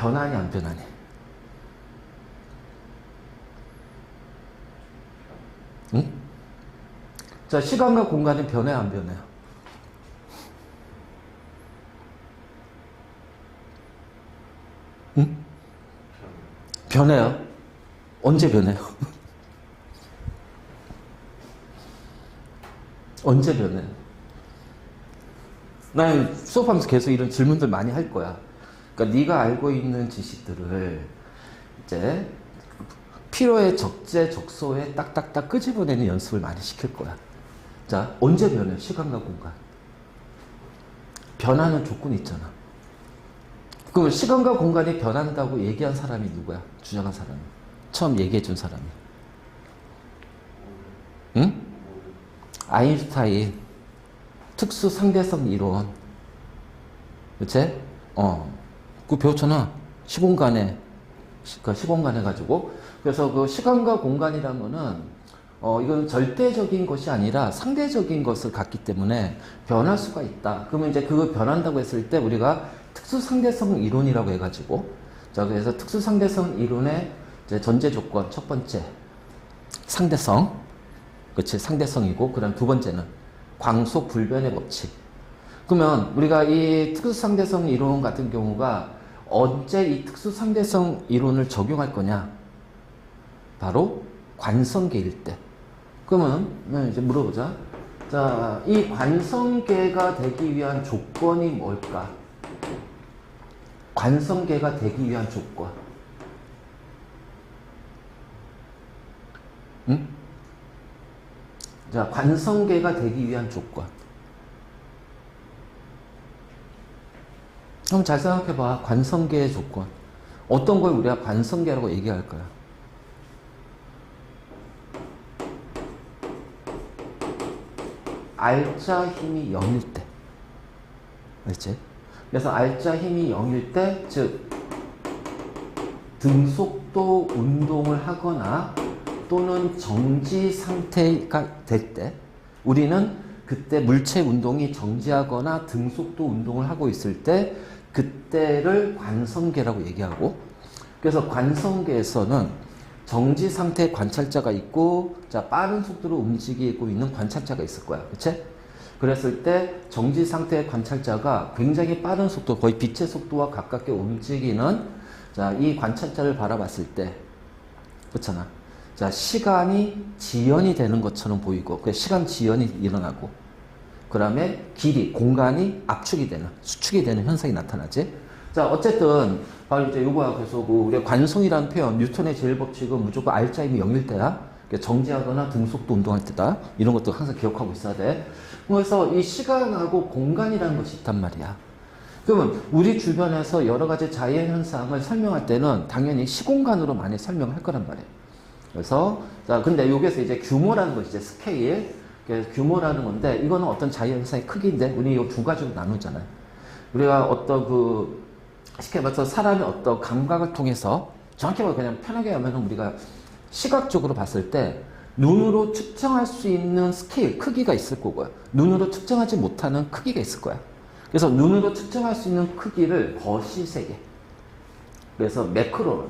변하니 안 변하니? 응? 자, 시간과 공간이 변해요, 안 변해요? 응? 변해요. 언제 변해요? 언제 변해요? 난 수업하면서 계속 이런 질문들 많이 할 거야. 그러니까 네가 알고 있는 지식들을 이제 필요에 적재적소에 딱딱딱 끄집어내는 연습을 많이 시킬 거야. 자, 언제 변해요? 시간과 공간. 변하는 조건이 있잖아. 그럼 시간과 공간이 변한다고 얘기한 사람이 누구야? 주장한 사람이. 처음 얘기해 준 사람이. 응? 아인슈타인. 특수 상대성 이론. 그치? 그거 배웠잖아. 시공간에 가지고. 그래서 그 시간과 공간이라는 거는, 이건 절대적인 것이 아니라 상대적인 것을 갖기 때문에 변할 수가 있다. 그러면 이제 그거 변한다고 했을 때 우리가 특수상대성 이론이라고 해가지고, 자, 그래서 특수상대성 이론의 이제 전제 조건, 첫 번째, 상대성. 그치? 상대성이고, 그 다음 두 번째는 광속 불변의 법칙. 그러면 우리가 이 특수상대성 이론 같은 경우가 언제 이 특수상대성 이론을 적용할 거냐? 바로 관성계일 때. 그러면 이제 물어보자. 자, 이 관성계가 되기 위한 조건이 뭘까? 관성계가 되기 위한 조건. 응? 자, 관성계가 되기 위한 조건. 그럼 잘 생각해봐. 관성계의 조건. 어떤 걸 우리가 관성계라고 얘기할 거야? 알자 힘이 0일 때. 그렇지? 그래서 알자 힘이 0일 때, 즉, 등속도 운동을 하거나 또는 정지 상태가 될 때, 우리는 그때 물체 운동이 정지하거나 등속도 운동을 하고 있을 때, 그때를 관성계라고 얘기하고, 그래서 관성계에서는 정지 상태 관찰자가 있고, 자, 빠른 속도로 움직이고 있는 관찰자가 있을 거야. 그치? 그랬을 때 정지 상태의 관찰자가 굉장히 빠른 속도, 거의 빛의 속도와 가깝게 움직이는, 자, 이 관찰자를 바라봤을 때, 그렇잖아. 자, 시간이 지연이 되는 것처럼 보이고, 그 시간 지연이 일어나고, 그 다음에 길이, 공간이 압축이 되는, 수축이 되는 현상이 나타나지. 자, 어쨌든, 바로 이제 요거야. 그래서 그 우리가 관성이라는 표현, 뉴턴의 제일법칙은 무조건 알자임이 0일 때야. 정지하거나 등속도 운동할 때다. 이런 것도 항상 기억하고 있어야 돼. 그래서 이 시간하고 공간이라는 것이 있단 말이야. 그러면 우리 주변에서 여러 가지 자연 현상을 설명할 때는 당연히 시공간으로 많이 설명할 거란 말이에요. 그래서, 자, 근데 여기서 이제 규모라는 것이 이제 스케일. 규모라는 건데, 이거는 어떤 자연 현상의 크기인데, 우리 이 두 가지로 나누잖아요. 우리가 어떤 쉽게 말해서 사람의 어떤 감각을 통해서, 정확히 말해 그냥 편하게 하면 우리가 시각적으로 봤을 때, 눈으로 측정할 수 있는 스케일, 크기가 있을 거고요. 눈으로 측정하지 못하는 크기가 있을 거야. 그래서 눈으로 측정할 수 있는 크기를 거시세계. 그래서 매크로.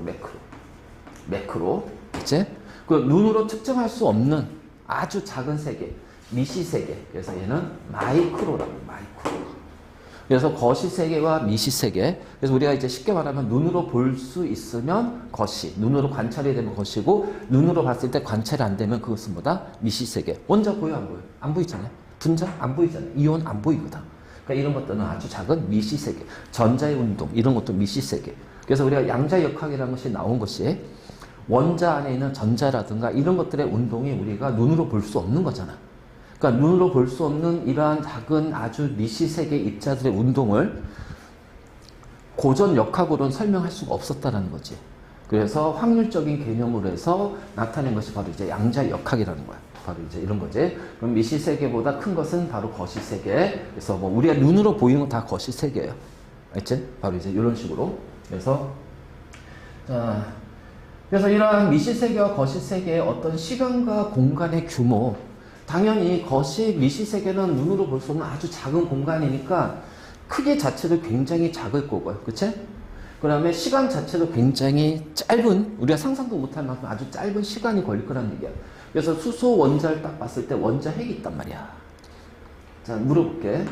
그치? 그 눈으로 측정할 수 없는 아주 작은 세계, 미시세계. 그래서 얘는 마이크로라고, 마이크로. 그래서 거시세계와 미시세계. 그래서 우리가 이제 쉽게 말하면 눈으로 볼 수 있으면 거시, 눈으로 관찰이 되면 거시고, 눈으로 봤을 때 관찰이 안 되면 그것은 뭐다? 미시세계. 원자 보여, 안 보여? 안 보이잖아요. 분자 안 보이잖아요. 이온 안 보이거든. 그러니까 이런 것들은 아주 작은 미시세계. 전자의 운동, 이런 것도 미시세계. 그래서 우리가 양자역학이라는 것이 나온 것이 원자 안에 있는 전자라든가 이런 것들의 운동이 우리가 눈으로 볼 수 없는 거잖아. 그러니까 눈으로 볼 수 없는 이러한 작은 아주 미시세계 입자들의 운동을 고전 역학으로는 설명할 수가 없었다는 거지. 그래서 확률적인 개념으로 해서 나타낸 것이 바로 이제 양자역학이라는 거야. 바로 이제 이런 거지. 그럼 미시세계보다 큰 것은 바로 거시세계. 그래서 뭐 우리가 눈으로 보이는 건 다 거시세계예요. 알지? 바로 이제 이런 식으로. 그래서 자, 그래서 이러한 미시세계와 거시세계의 어떤 시간과 공간의 규모, 당연히 미시세계는 눈으로 볼 수 없는 아주 작은 공간이니까 크기 자체도 굉장히 작을 거고요. 그치? 그 다음에 시간 자체도 굉장히 짧은, 우리가 상상도 못할 만큼 아주 짧은 시간이 걸릴 거란 얘기야. 그래서 수소 원자를 딱 봤을 때 원자 핵이 있단 말이야. 자, 물어볼게.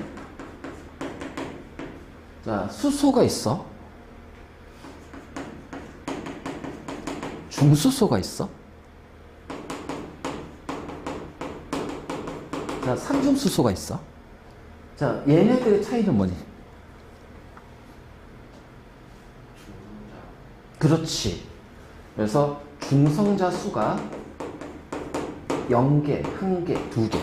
자, 수소가 있어. 중수소가 있어. 자, 삼중수소가 있어. 자, 얘네들의 차이는 뭐니? 그렇지. 그래서 중성자 수가 0개, 1개, 2개.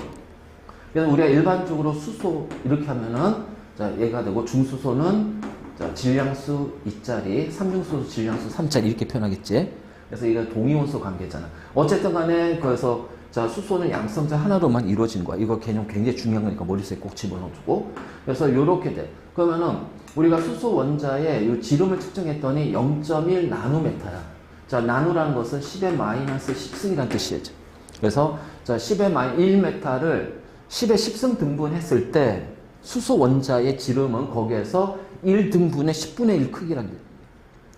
그래서 우리가 일반적으로 수소 이렇게 하면은 자, 얘가 되고 중수소는 자, 질량수 2짜리, 삼중수소 질량수 3짜리 이렇게 표현하겠지. 그래서 이게 동위원소 관계잖아. 어쨌든 간에 그래서 자, 수소는 양성자 하나로만 이루어진 거야. 이거 개념 굉장히 중요한 거니까 머릿속에 꼭 집어넣어두고. 그래서 요렇게 돼. 그러면은 우리가 수소 원자의 요 지름을 측정했더니 0.1 나노메타야. 자, 나노라는 것은 10의 마이너스 10승이라는 뜻이죠. 그래서 자, 10의 1메타를 10의 10승 등분했을 때 수소 원자의 지름은 거기에서 1등분의 10분의 1 크기라는 얘기야.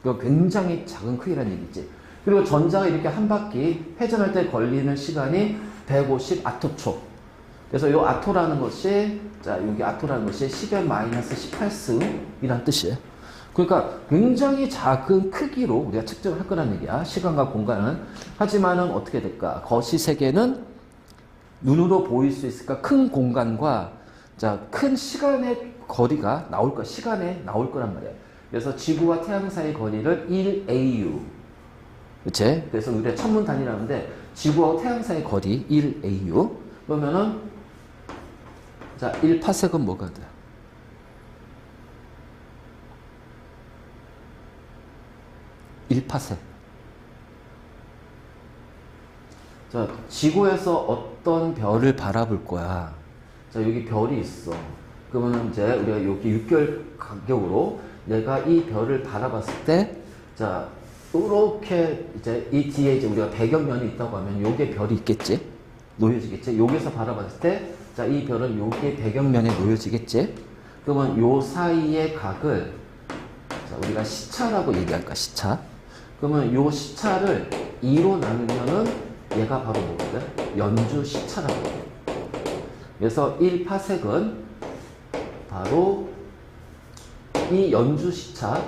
이거 굉장히 작은 크기라는 얘기지. 그리고 전자가 이렇게 한 바퀴 회전할 때 걸리는 시간이 150 아토초. 그래서 이 아토라는 것이, 자, 여기 아토라는 것이 10의 마이너스 18승이라는 뜻이에요. 그러니까 굉장히 작은 크기로 우리가 측정을 할 거란 얘기야. 시간과 공간은. 하지만은 어떻게 될까? 거시 세계는 눈으로 보일 수 있을까? 큰 공간과 자, 큰 시간의 거리가 나올 거, 시간에 나올 거란 말이야. 그래서 지구와 태양 사이 거리를 1AU. 그치? 그래서 우리가 천문 단위라는데 지구와 태양 사이 거리 1AU. 그러면은 자, 1파섹은 뭐가 돼? (1파섹) 자, 지구에서 어떤 별을 바라볼 거야. 자, 여기 별이 있어. 그러면 이제 우리가 여기 6개월 간격으로 내가 이 별을 바라봤을 때, 자, 이렇게 이제 이 뒤에 이제 우리가 배경면이 있다고 하면 요게 별이 있겠지? 놓여지겠지? 여기서 바라봤을 때, 자, 이 별은 요게 배경면에 놓여지겠지? 그러면 요 사이의 각을, 자, 우리가 시차라고 얘기할까? 시차. 그러면 요 시차를 2로 나누면은 얘가 바로 뭐거든? 연주 시차라고 해. 그래서 1파섹은 바로 이 연주 시차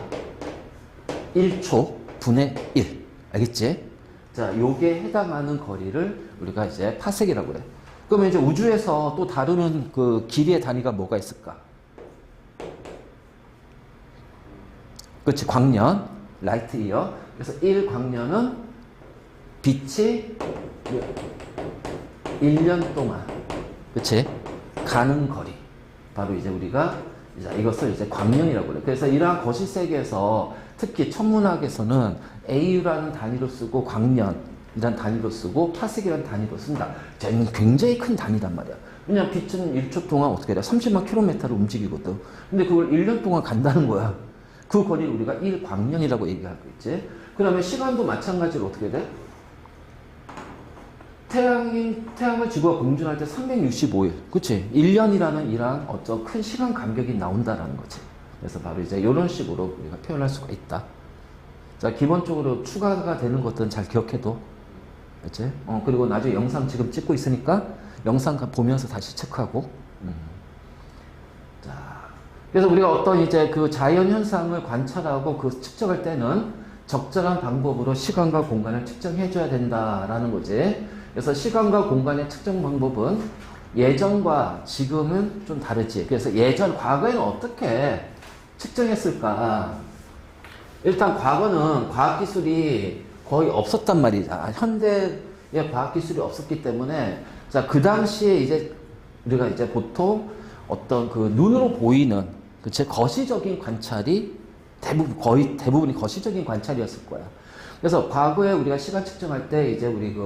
1초 분의 1. 알겠지? 자, 요게 해당하는 거리를 우리가 이제 파섹이라고 해. 그러면 이제 우주에서 또 다루는 그 길이의 단위가 뭐가 있을까? 그렇지, 광년, 라이트 이어. 그래서 1광년은 빛이 1년 동안, 그치? 가는 거리. 바로 이제 우리가 이제 이것을 이제 광년이라고 그래. 그래서 이러한 거시 세계에서 특히 천문학에서는 AU라는 단위로 쓰고 광년이라는 단위로 쓰고 파섹이라는 단위로 쓴다. 쟤는 굉장히 큰 단위단 말이야. 왜냐면 빛은 1초 동안 어떻게 돼? 30만 킬로미터를 움직이거든. 근데 그걸 1년 동안 간다는 거야. 그 거리를 우리가 1광년이라고 얘기하고 있지. 그 다음에 시간도 마찬가지로 어떻게 돼? 태양을 지구가 공전할 때 365일. 그치? 1년이라는 이러한 어떤 큰 시간 간격이 나온다라는 거지. 그래서 바로 이제 이런 식으로 우리가 표현할 수가 있다. 자, 기본적으로 추가가 되는 것들은 잘 기억해도. 그치? 그리고 나중에 영상 지금 찍고 있으니까 영상 보면서 다시 체크하고. 자, 그래서 우리가 어떤 이제 그 자연 현상을 관찰하고 그 측정할 때는 적절한 방법으로 시간과 공간을 측정해줘야 된다라는 거지. 그래서 시간과 공간의 측정 방법은 예전과 지금은 좀 다르지. 그래서 예전, 과거에는 어떻게 측정했을까? 일단 과거는 과학기술이 거의 없었단 말이야. 현대의 과학기술이 없었기 때문에, 자, 그 당시에 이제 우리가 이제 보통 어떤 그 눈으로 보이는, 그치? 거시적인 관찰이 거의 대부분이 거시적인 관찰이었을 거야. 그래서 과거에 우리가 시간 측정할 때, 이제 우리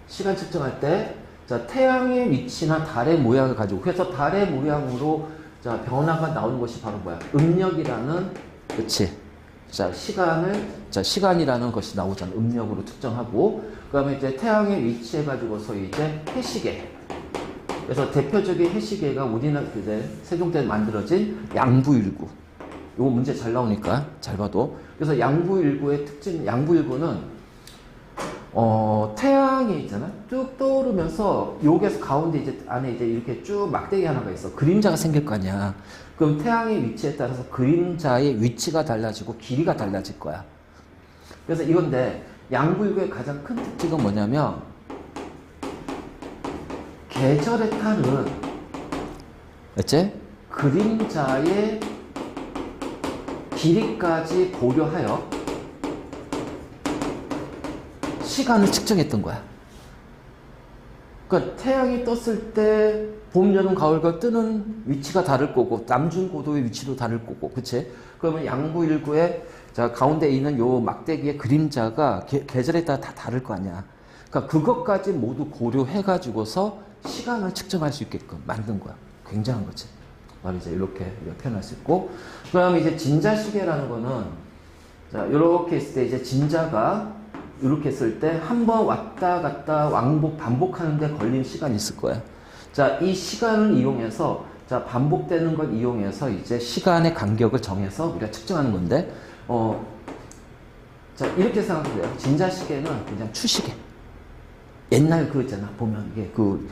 시간 측정할 때, 자, 태양의 위치나 달의 모양을 가지고, 그래서 달의 모양으로, 자, 변화가 나오는 것이 바로 뭐야? 음력이라는, 그치? 자, 시간이라는 것이 나오잖아. 음력으로 측정하고, 그 다음에 이제 태양의 위치해가지고서 이제 해시계. 그래서 대표적인 해시계가 우리나라 이제 세종대에 만들어진 양부일구. 이거 문제 잘 나오니까 잘 봐도. 그래서 양부일구의 특징, 양부일구는 태양이 있잖아. 쭉 떠오르면서 여기에서 가운데 이제 안에 이제 이렇게 쭉 막대기 하나가 있어. 그림자가 생길 거 아니야. 그럼 태양의 위치에 따라서 그림자의 위치가 달라지고 길이가 달라질 거야. 그래서 이건데 양부일구의 가장 큰 특징은 뭐냐면 계절에 따른 그치? 그림자의 길이까지 고려하여 시간을 측정했던 거야. 그러니까 태양이 떴을 때 봄, 여름, 가을, 가을 뜨는 위치가 다를 거고 남중 고도의 위치도 다를 거고, 그치? 그러면 양부일구의 자 가운데 있는 요 막대기의 그림자가 계절에 따라 다 다를 거 아니야. 그러니까 그것까지 모두 고려해가지고서 시간을 측정할 수 있게끔 만든 거야. 굉장한 거지. 바로 이제 이렇게 표현할 수 있고, 그다음 이제 진자시계라는 거는 자 이렇게 했을 때 이제 진자가 이렇게 했을 때 한 번 왔다 갔다 왕복 반복하는데 걸린 시간이 있을 거야. 자, 이 시간을 이용해서 자 반복되는 걸 이용해서 이제 시간의 간격을 정해서 우리가 측정하는 건데, 자 이렇게 생각해요. 진자시계는 그냥 추시계. 옛날 그 있잖아 보면 이게 그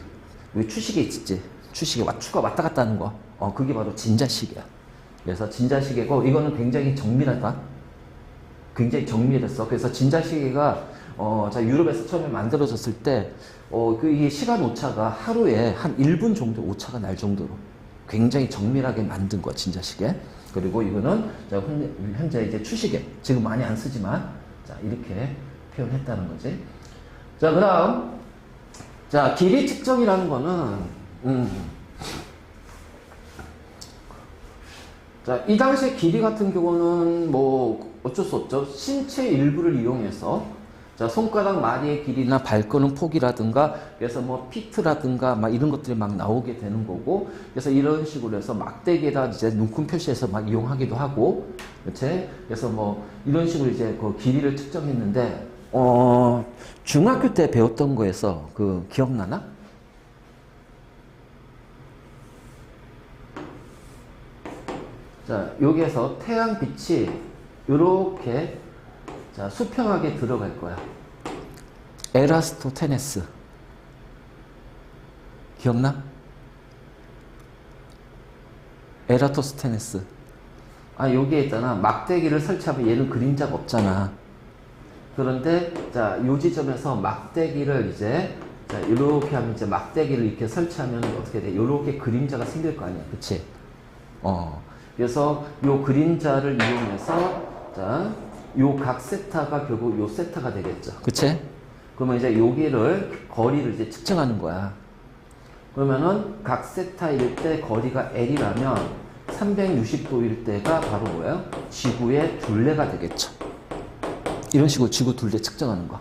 추시계 있지. 추시계 추가 왔다 갔다 하는 거. 그게 바로 진자시계야. 그래서 진자시계고 이거는 굉장히 정밀하다. 굉장히 정밀했어. 그래서 진자시계가 자 유럽에서 처음에 만들어졌을 때 이 시간 오차가 하루에 한 1분 정도 오차가 날 정도로 굉장히 정밀하게 만든 거야 진자시계. 그리고 이거는 자 현재 이제 추시계 지금 많이 안 쓰지만 자 이렇게 표현했다는 거지. 자 그다음 자 길이 측정이라는 거는 자, 이 당시에 길이 같은 경우는 뭐 어쩔 수 없죠. 신체 일부를 이용해서 자, 손가락 마디의 길이나 발거는 폭이라든가 그래서 뭐 피트라든가 막 이런 것들이 막 나오게 되는 거고, 그래서 이런 식으로 해서 막대기에다 이제 눈금 표시해서 막 이용하기도 하고, 그렇지? 그래서 뭐 이런 식으로 이제 그 길이를 측정했는데 중학교 때 배웠던 거에서 그 기억나나? 자, 여기에서 태양빛이 이렇게 자, 수평하게 들어갈 거야. 에라스토테네스. 기억나? 에라토스테네스. 여기에 있잖아. 막대기를 설치하면 얘는 그림자가 없잖아. 그런데, 자, 요 지점에서 막대기를 이제, 자, 이렇게 하면 이제 막대기를 이렇게 설치하면 어떻게 돼? 이렇게 그림자가 생길 거 아니야. 그치? 그래서 요 그림자를 이용해서 자, 요 각 세타가 결국 요 세타가 되겠죠. 그치? 그러면 이제 여기를 거리를 이제 측정하는 거야. 그러면은 각 세타일 때 거리가 L이라면 360도일 때가 바로 뭐예요? 지구의 둘레가 되겠죠. 이런 식으로 지구 둘레 측정하는 거.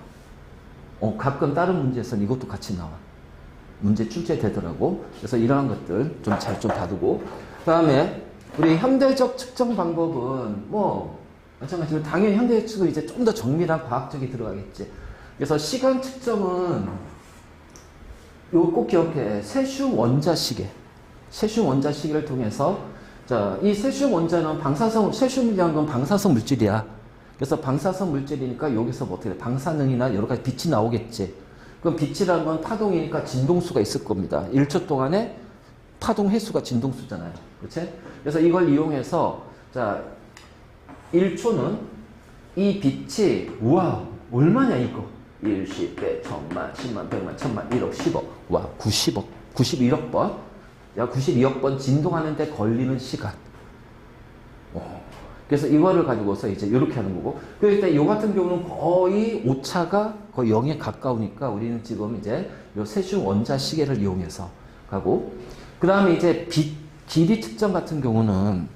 가끔 다른 문제에서는 이것도 같이 나와. 문제 출제되더라고. 그래서 이러한 것들 좀 잘 좀 다루고. 그 다음에 우리 현대적 측정 방법은 뭐 마찬가지로 당연히 현대적 측은 이제 좀 더 정밀한 과학적이 들어가겠지. 그래서 시간 측정은 요거 꼭 기억해. 세슘 원자 시계. 세슘 원자 시계를 통해서 자, 이 세슘 원자는 세슘이라는 건 방사성 물질이야. 그래서 방사성 물질이니까 여기서 뭐 어떻게 돼? 방사능이나 여러 가지 빛이 나오겠지. 그럼 빛이라는 건 파동이니까 진동수가 있을 겁니다. 1초 동안에 파동 횟수가 진동수잖아요. 그렇지? 그래서 이걸 이용해서 자 1초는 이 빛이 우와 얼마냐 이거 1, 10, 100, 1000만, 10만, 100만, 1000만, 1억, 10억 와 90억, 91억 번 야 92억 번 진동하는데 걸리는 시간. 그래서 이거를 가지고서 이제 이렇게 하는 거고, 그럴 이 같은 경우는 거의 오차가 거의 0에 가까우니까 우리는 지금 이제 요 세슘 원자 시계를 이용해서 가고, 그 다음에 이제 길이 측정 같은 경우는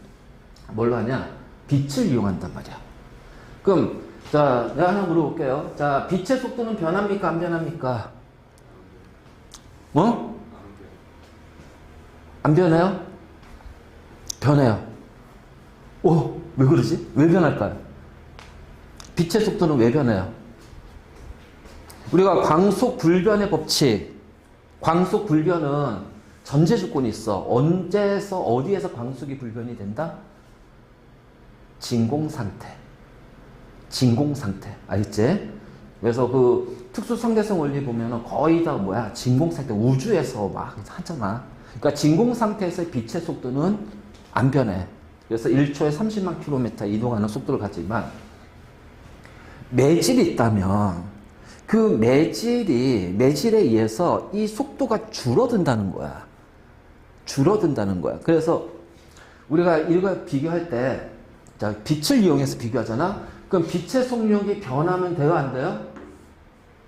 뭘로 하냐? 빛을 이용한단 말이야. 그럼, 자, 내가 하나 물어볼게요. 자, 빛의 속도는 변합니까? 안 변합니까? 안 변해요? 변해요. 왜 그러지? 왜 변할까요? 빛의 속도는 왜 변해요? 우리가 광속 불변의 법칙, 광속 불변은 전제 조건이 있어. 언제에서 어디에서 광속이 불변이 된다? 진공 상태. 진공 상태. 알겠지? 그래서 그 특수 상대성 원리 보면은 거의 다 뭐야? 진공 상태. 우주에서 막 하잖아. 그러니까 진공 상태에서의 빛의 속도는 안 변해. 그래서 1초에 30만 킬로미터 이동하는 속도를 가지만 매질이 있다면 그 매질에 의해서 이 속도가 줄어든다는 거야. 줄어든다는 거야. 그래서 우리가 이거 비교할 때, 자, 빛을 이용해서 비교하잖아? 그럼 빛의 속력이 변하면 돼요? 안 돼요?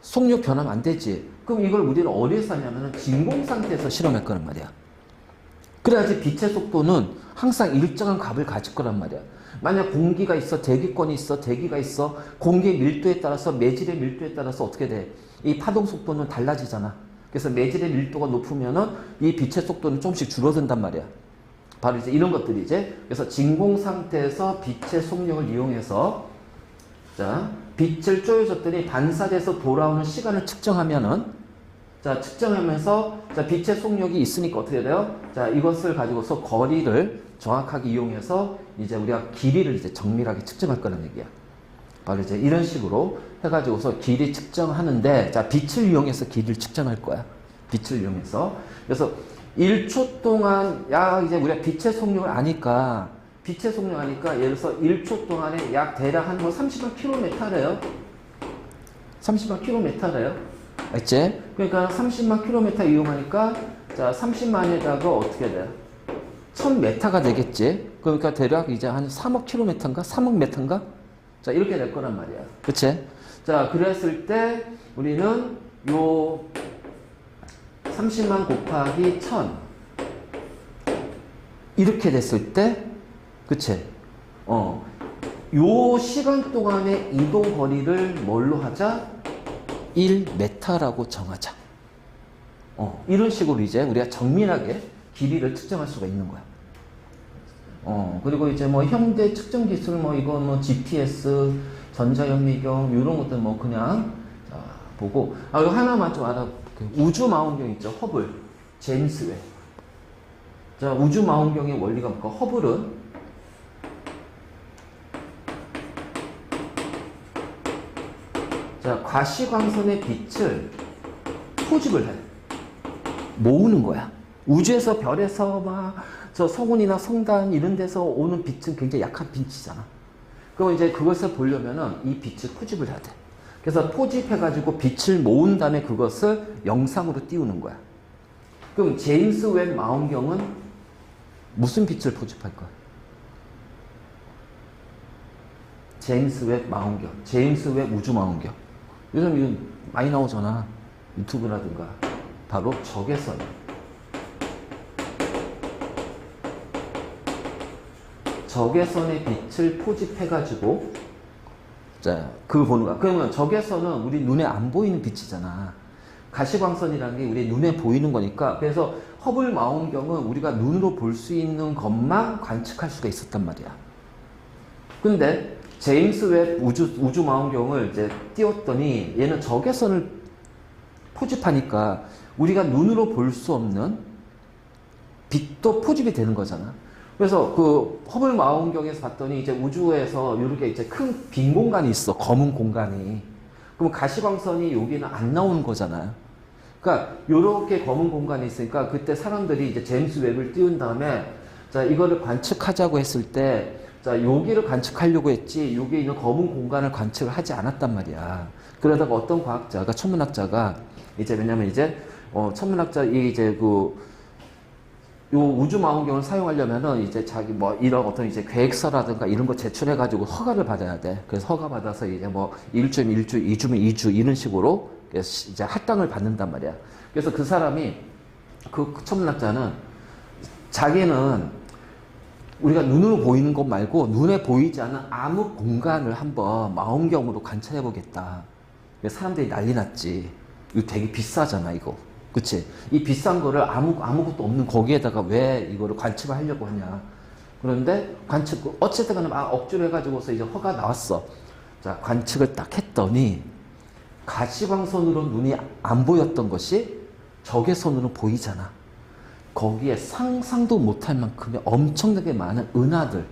속력 변하면 안 되지. 그럼 이걸 우리는 어디에서 하냐면 진공 상태에서 실험할 거란 말이야. 그래야지 빛의 속도는 항상 일정한 값을 가질 거란 말이야. 만약 공기가 있어, 대기권이 있어, 대기가 있어, 공기의 밀도에 따라서, 매질의 밀도에 따라서 어떻게 돼? 이 파동 속도는 달라지잖아. 그래서 매질의 밀도가 높으면은 이 빛의 속도는 조금씩 줄어든단 말이야. 바로 이제 이런 것들이지. 그래서 진공 상태에서 빛의 속력을 이용해서, 자, 빛을 쪼여줬더니 반사돼서 돌아오는 시간을 측정하면은, 자, 측정하면서, 자, 빛의 속력이 있으니까 어떻게 돼요? 자, 이것을 가지고서 거리를 정확하게 이용해서 이제 우리가 길이를 이제 정밀하게 측정할 거라는 얘기야. 바로 이제 이런 식으로 해가지고서 길이 측정하는데, 자, 빛을 이용해서 길이를 측정할 거야. 빛을 이용해서. 그래서 1초 동안, 이제 우리가 빛의 속력을 아니까, 예를 들어서 1초 동안에 약 대략 한 30만 킬로미터래요. 30만 킬로미터래요. 알지? 그러니까 30만 킬로미터 이용하니까, 자, 30만에다가 어떻게 돼요? 1000m가 되겠지? 그러니까 대략 이제 한 3억 킬로미터인가? 3억 미터인가? 자, 이렇게 될 거란 말이야. 그치? 자, 그랬을 때 우리는 요 30만 곱하기 1000 이렇게 됐을 때, 그치? 요 시간 동안의 이동 거리를 뭘로 하자? 1m라고 정하자. 이런 식으로 이제 우리가 정밀하게 길이를 측정할 수가 있는 거야. 그리고 이제 뭐 현대 측정 기술, 뭐 이거 뭐 GPS, 전자현미경, 이런 것들 뭐 그냥, 자, 보고, 이거 하나만 좀 알아볼게요. 우주 망원경 있죠? 허블. 제임스 웹. 자, 우주 망원경의 원리가 뭘까? 허블은 자, 과시광선의 빛을 포집을 해. 모으는 거야. 우주에서 별에서 막 저 성운이나 성단 이런 데서 오는 빛은 굉장히 약한 빛이잖아. 그럼 이제 그것을 보려면은 이 빛을 포집을 해야 돼. 그래서 포집해가지고 빛을 모은 다음에 그것을 영상으로 띄우는 거야. 그럼 제임스 웹 망원경은 무슨 빛을 포집할 거야? 제임스 웹 망원경, 제임스 웹 우주 망원경. 요즘 이거 많이 나오잖아. 유튜브라든가. 바로 적외선. 적외선의 빛을 포집해가지고, 자, 그걸 보는 거야. 그러면 적외선은 우리 눈에 안 보이는 빛이잖아. 가시광선이라는 게 우리 눈에 보이는 거니까. 그래서 허블 망원경은 우리가 눈으로 볼 수 있는 것만 관측할 수가 있었단 말이야. 근데 제임스 웹 우주 망원경을 이제 띄웠더니 얘는 적외선을 포집하니까 우리가 눈으로 볼 수 없는 빛도 포집이 되는 거잖아. 그래서 그 허블 망원경에서 봤더니 이제 우주에서 이렇게 이제 큰 빈 공간이 있어. 검은 공간이. 그럼 가시광선이 여기는 안 나오는 거잖아요. 그러니까 이렇게 검은 공간이 있으니까 그때 사람들이 이제 제임스 웹을 띄운 다음에, 자, 이거를 관측하자고 했을 때, 자, 여기를 관측하려고 했지 여기 있는 검은 공간을 관측을 하지 않았단 말이야. 그러다가 어떤 과학자가, 천문학자가 이제, 왜냐면 이제 천문학자 이제 요 우주 망원경을 사용하려면은 이제 자기 뭐 이런 어떤 이제 계획서라든가 이런 거 제출해가지고 허가를 받아야 돼. 그래서 허가 받아서 이제 뭐 1주면 1주, 2주면 2주 이런 식으로 이제 할당을 받는단 말이야. 그래서 그 사람이, 그 천문학자는 자기는 우리가 눈으로 보이는 것 말고 눈에 보이지 않는 아무 공간을 한번 망원경으로 관찰해 보겠다. 사람들이 난리 났지. 이거 되게 비싸잖아, 이거. 그치? 이 비싼 거를 아무것도 없는 거기에다가 왜 이거를 관측을 하려고 하냐. 그런데 어쨌든 간에 막 억지로 해가지고서 이제 허가 나왔어. 자, 관측을 딱 했더니 가시광선으로 눈이 안 보였던 것이 적외선으로 보이잖아. 거기에 상상도 못할 만큼의 엄청나게 많은 은하들,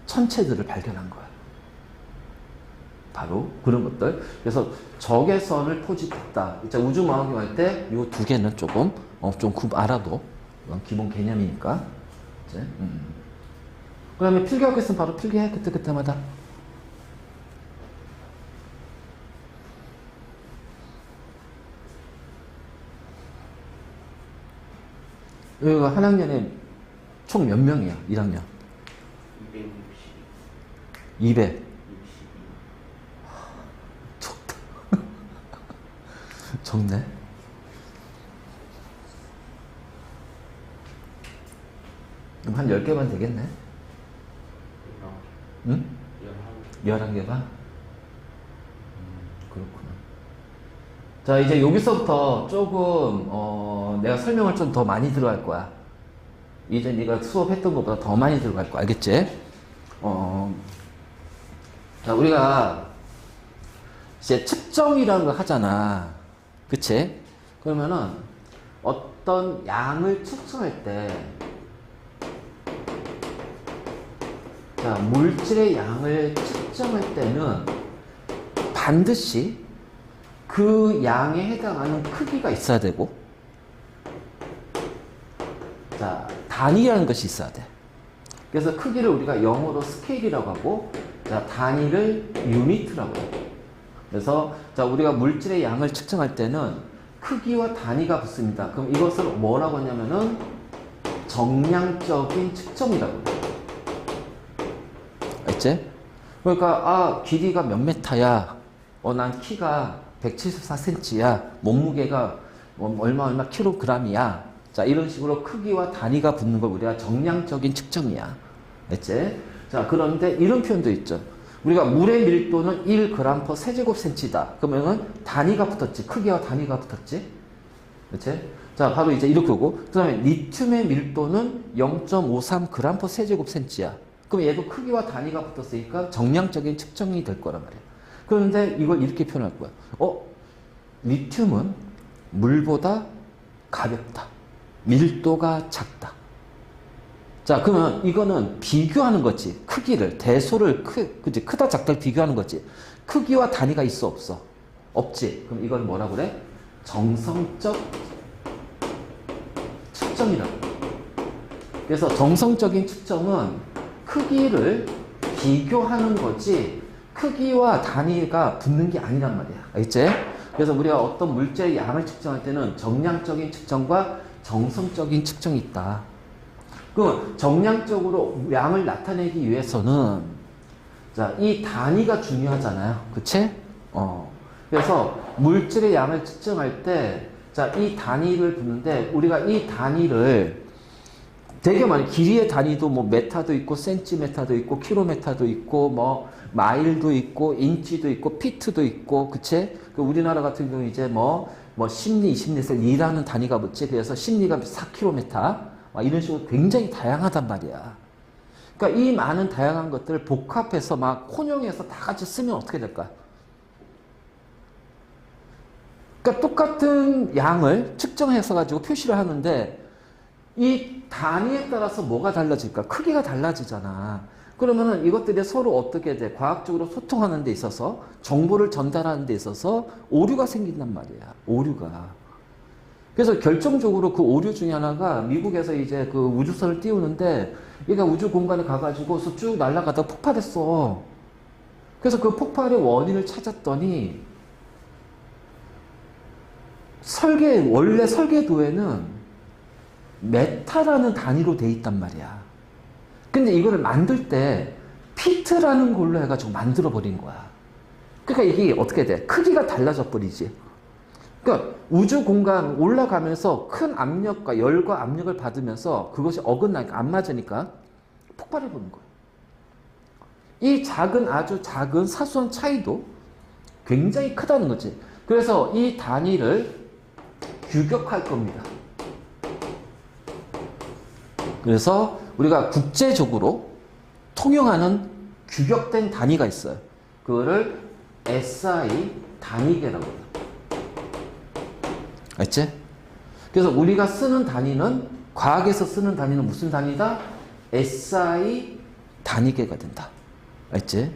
천체들을 발견한 거야. 바로 그런 것들. 그래서 적외선을 포집했다. 이제 우주망원경 할 때 이 두 개는 조금 좀 알아도 기본 개념이니까. 이제, 그 다음에 필기하고 있으면 바로 필기해. 그때마다. 여기가 한 학년에 총 몇 명이야? 1학년? 200. 적다. 적네. 그럼 한 10개만 되겠네? 응? 11개만? 그렇구나. 자, 이제 여기서부터 조금, 내가 설명을 좀 더 많이 들어갈 거야. 이제 네가 수업했던 것보다 더 많이 들어갈 거야. 알겠지? 자, 우리가 이제 측정이라는 걸 하잖아. 그치? 그러면은 어떤 양을 측정할 때, 자, 물질의 양을 측정할 때는 반드시 그 양에 해당하는 크기가 있어야 되고, 자, 단위라는 것이 있어야 돼. 그래서 크기를 우리가 영어로 스케일이라고 하고, 자, 단위를 유니트라고 해. 그래서 자, 우리가 물질의 양을 측정할 때는 크기와 단위가 붙습니다. 그럼 이것을 뭐라고 하냐면은 정량적인 측정이라고 해. 알지? 그러니까 길이가 몇 메타야. 난 키가 174cm야. 몸무게가 얼마 킬로그램이야. 자, 이런 식으로 크기와 단위가 붙는 걸 우리가 정량적인 측정이야. 알지? 자, 그런데 이런 표현도 있죠. 우리가 물의 밀도는 1g/cm다. 세제곱센치다. 그러면은 단위가 붙었지. 크기와 단위가 붙었지. 그치? 자, 바로 이제 이렇게 오고, 그 다음에 리튬의 밀도는 0.53g/세제곱센치야. 세제곱센치야. 그럼 얘도 크기와 단위가 붙었으니까 정량적인 측정이 될 거란 말이야. 그런데 이걸 이렇게 표현할 거야. 리튬은 물보다 가볍다. 밀도가 작다. 자, 그러면 이거는 비교하는 거지. 크기를, 대소를 그치? 크다 작다를 비교하는 거지. 크기와 단위가 있어 없어? 없지. 그럼 이걸 뭐라 그래? 정성적 측정이라고. 그래서 정성적인 측정은 크기를 비교하는 거지 크기와 단위가 붙는 게 아니란 말이야. 알겠지? 그래서 우리가 어떤 물질의 양을 측정할 때는 정량적인 측정과 정성적인 측정이 있다. 그 정량적으로 양을 나타내기 위해서는 자, 이 단위가 중요하잖아요. 그치? 그래서 물질의 양을 측정할 때 자, 이 단위를 두는데 우리가 이 단위를 되게 많이 길이의 단위도 뭐 메타도 있고 센티메타도 있고 킬로메타도 있고 뭐 마일도 있고 인치도 있고 피트도 있고 그치? 그 우리나라 같은 경우 이제 뭐 심리, 20리에서 리라는 단위가 붙지. 그래서 심리가 4km 이런 식으로 굉장히 다양하단 말이야. 그러니까 이 많은 다양한 것들을 복합해서 막 혼용해서 다 같이 쓰면 어떻게 될까? 그러니까 똑같은 양을 측정해서 가지고 표시를 하는데 이 단위에 따라서 뭐가 달라질까? 크기가 달라지잖아. 그러면은 이것들이 서로 어떻게 돼? 과학적으로 소통하는 데 있어서 정보를 전달하는 데 있어서 오류가 생긴단 말이야. 오류가. 그래서 결정적으로 그 오류 중에 하나가 미국에서 이제 그 우주선을 띄우는데 얘가 우주 공간에 가가지고서 쭉 날아가다가 폭발했어. 그래서 그 폭발의 원인을 찾았더니 원래 설계도에는 메타라는 단위로 돼 있단 말이야. 근데 이거를 만들 때 피트라는 걸로 해가지고 만들어 버린 거야. 그러니까 이게 어떻게 돼? 크기가 달라져 버리지. 그러니까 우주 공간 올라가면서 큰 압력과 열과 압력을 받으면서 그것이 어긋나니까 안 맞으니까 폭발해 버린 거야. 이 아주 작은 사소한 차이도 굉장히 크다는 거지. 그래서 이 단위를 규격할 겁니다. 그래서 우리가 국제적으로 통용하는 규격된 단위가 있어요. 그거를 SI 단위계라고 해요. 알지? 그래서 우리가 쓰는 단위는 과학에서 쓰는 단위는 무슨 단위다? SI 단위계가 된다. 알지?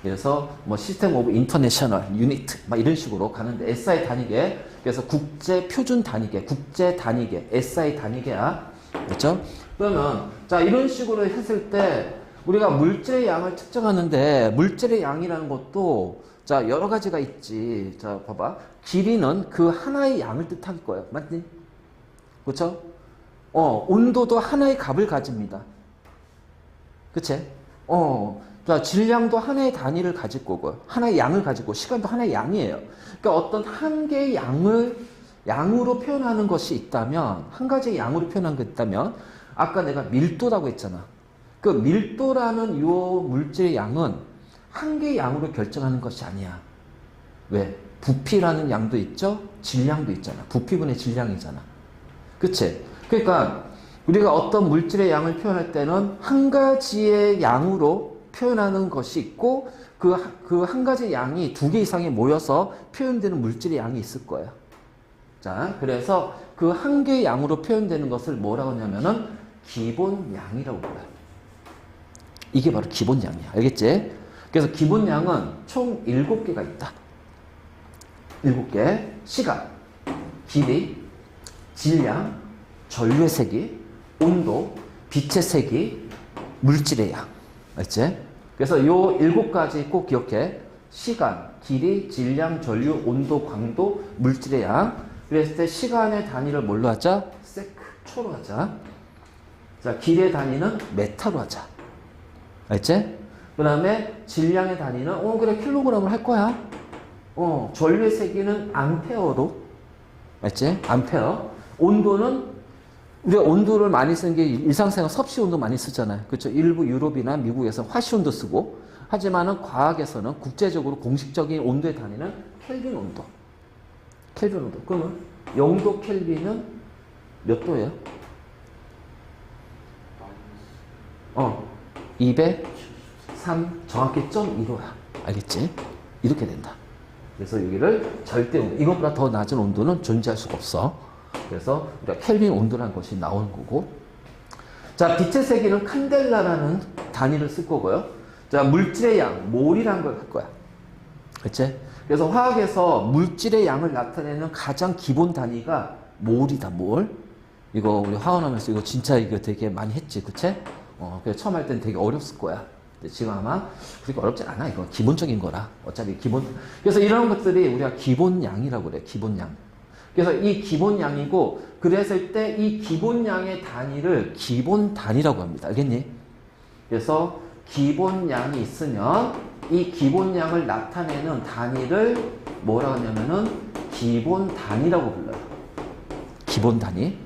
그래서 뭐 시스템 오브 인터내셔널 유니트 막 이런 식으로 가는데 SI 단위계, 그래서 국제 표준 단위계, 국제 단위계, SI 단위계야. 그렇죠? 그러면 자 이런 식으로 했을 때 우리가 물질의 양을 측정하는데 물질의 양이라는 것도 자 여러 가지가 있지. 자 봐봐. 길이는 그 하나의 양을 뜻할 거예요. 맞니? 그렇죠? 온도도 하나의 값을 가집니다. 그치? 자, 질량도 하나의 단위를 가질 거고요. 하나의 양을 가지고, 시간도 하나의 양이에요. 그러니까 어떤 한 개의 양으로 표현하는 것이 있다면, 한 가지의 양으로 표현한 게 있다면, 아까 내가 밀도라고 했잖아. 그 밀도라는 요 물질의 양은 한 개의 양으로 결정하는 것이 아니야. 왜? 부피라는 양도 있죠? 질량도 있잖아. 부피분의 질량이잖아. 그치? 그러니까, 우리가 어떤 물질의 양을 표현할 때는 한 가지의 양으로 표현하는 것이 있고 그 한 가지 양이 두 개 이상이 모여서 표현되는 물질의 양이 있을 거예요. 자, 그래서 그 한 개의 양으로 표현되는 것을 뭐라고 하냐면은 기본양이라고 불러요. 이게 바로 기본양이야. 알겠지? 그래서 기본양은 총 7개가 있다. 7개. 시간, 길이, 질량, 전류의 세기, 온도, 빛의 세기, 물질의 양. 알지? 그래서 요 7가지 꼭 기억해. 시간, 길이, 질량, 전류, 온도, 광도, 물질의 양. 그랬을 때 시간의 단위를 뭘로 하자? 세크, 초로 하자. 자, 길이의 단위는 메타로 하자. 알지? 그 다음에 질량의 단위는 그래 킬로그램을 할 거야. 전류의 세기는 암페어로. 알지? 암페어. 온도는 우리가 온도를 많이 쓰는 게 일상생활 섭씨 온도 많이 쓰잖아요. 그렇죠? 일부 유럽이나 미국에서 화씨 온도 쓰고, 하지만은 과학에서는 국제적으로 공식적인 온도의 단위는 켈빈 온도. 켈빈 온도. 그러면 0도 켈빈은 몇 도예요? 203 정확히 0.15야. 알겠지? 이렇게 된다. 그래서 여기를 절대 온도, 이것보다 더 낮은 온도는 존재할 수가 없어. 그래서 우리가 켈빈 온도라는 것이 나오는 거고. 자, 빛의 세기는 칸델라라는 단위를 쓸 거고요. 자, 물질의 양, 몰이라는 걸 할 거야. 그치? 그래서 화학에서 물질의 양을 나타내는 가장 기본 단위가 몰이다, 몰. 이거 우리 화원하면서 이거 진짜 이거 되게 많이 했지, 그치? 그래서 처음 할 때는 되게 어렵을 거야. 근데 지금 아마 그렇게 어렵지 않아. 이거 기본적인 거라. 어차피 기본. 그래서 이런 것들이 우리가 기본양이라고 그래, 기본양. 그래서 이 기본양이고, 그랬을 때 이 기본양의 단위를 기본 단위라고 합니다. 알겠니? 그래서 기본양이 있으면 이 기본양을 나타내는 단위를 뭐라고 하냐면은 기본 단위라고 불러요. 기본 단위.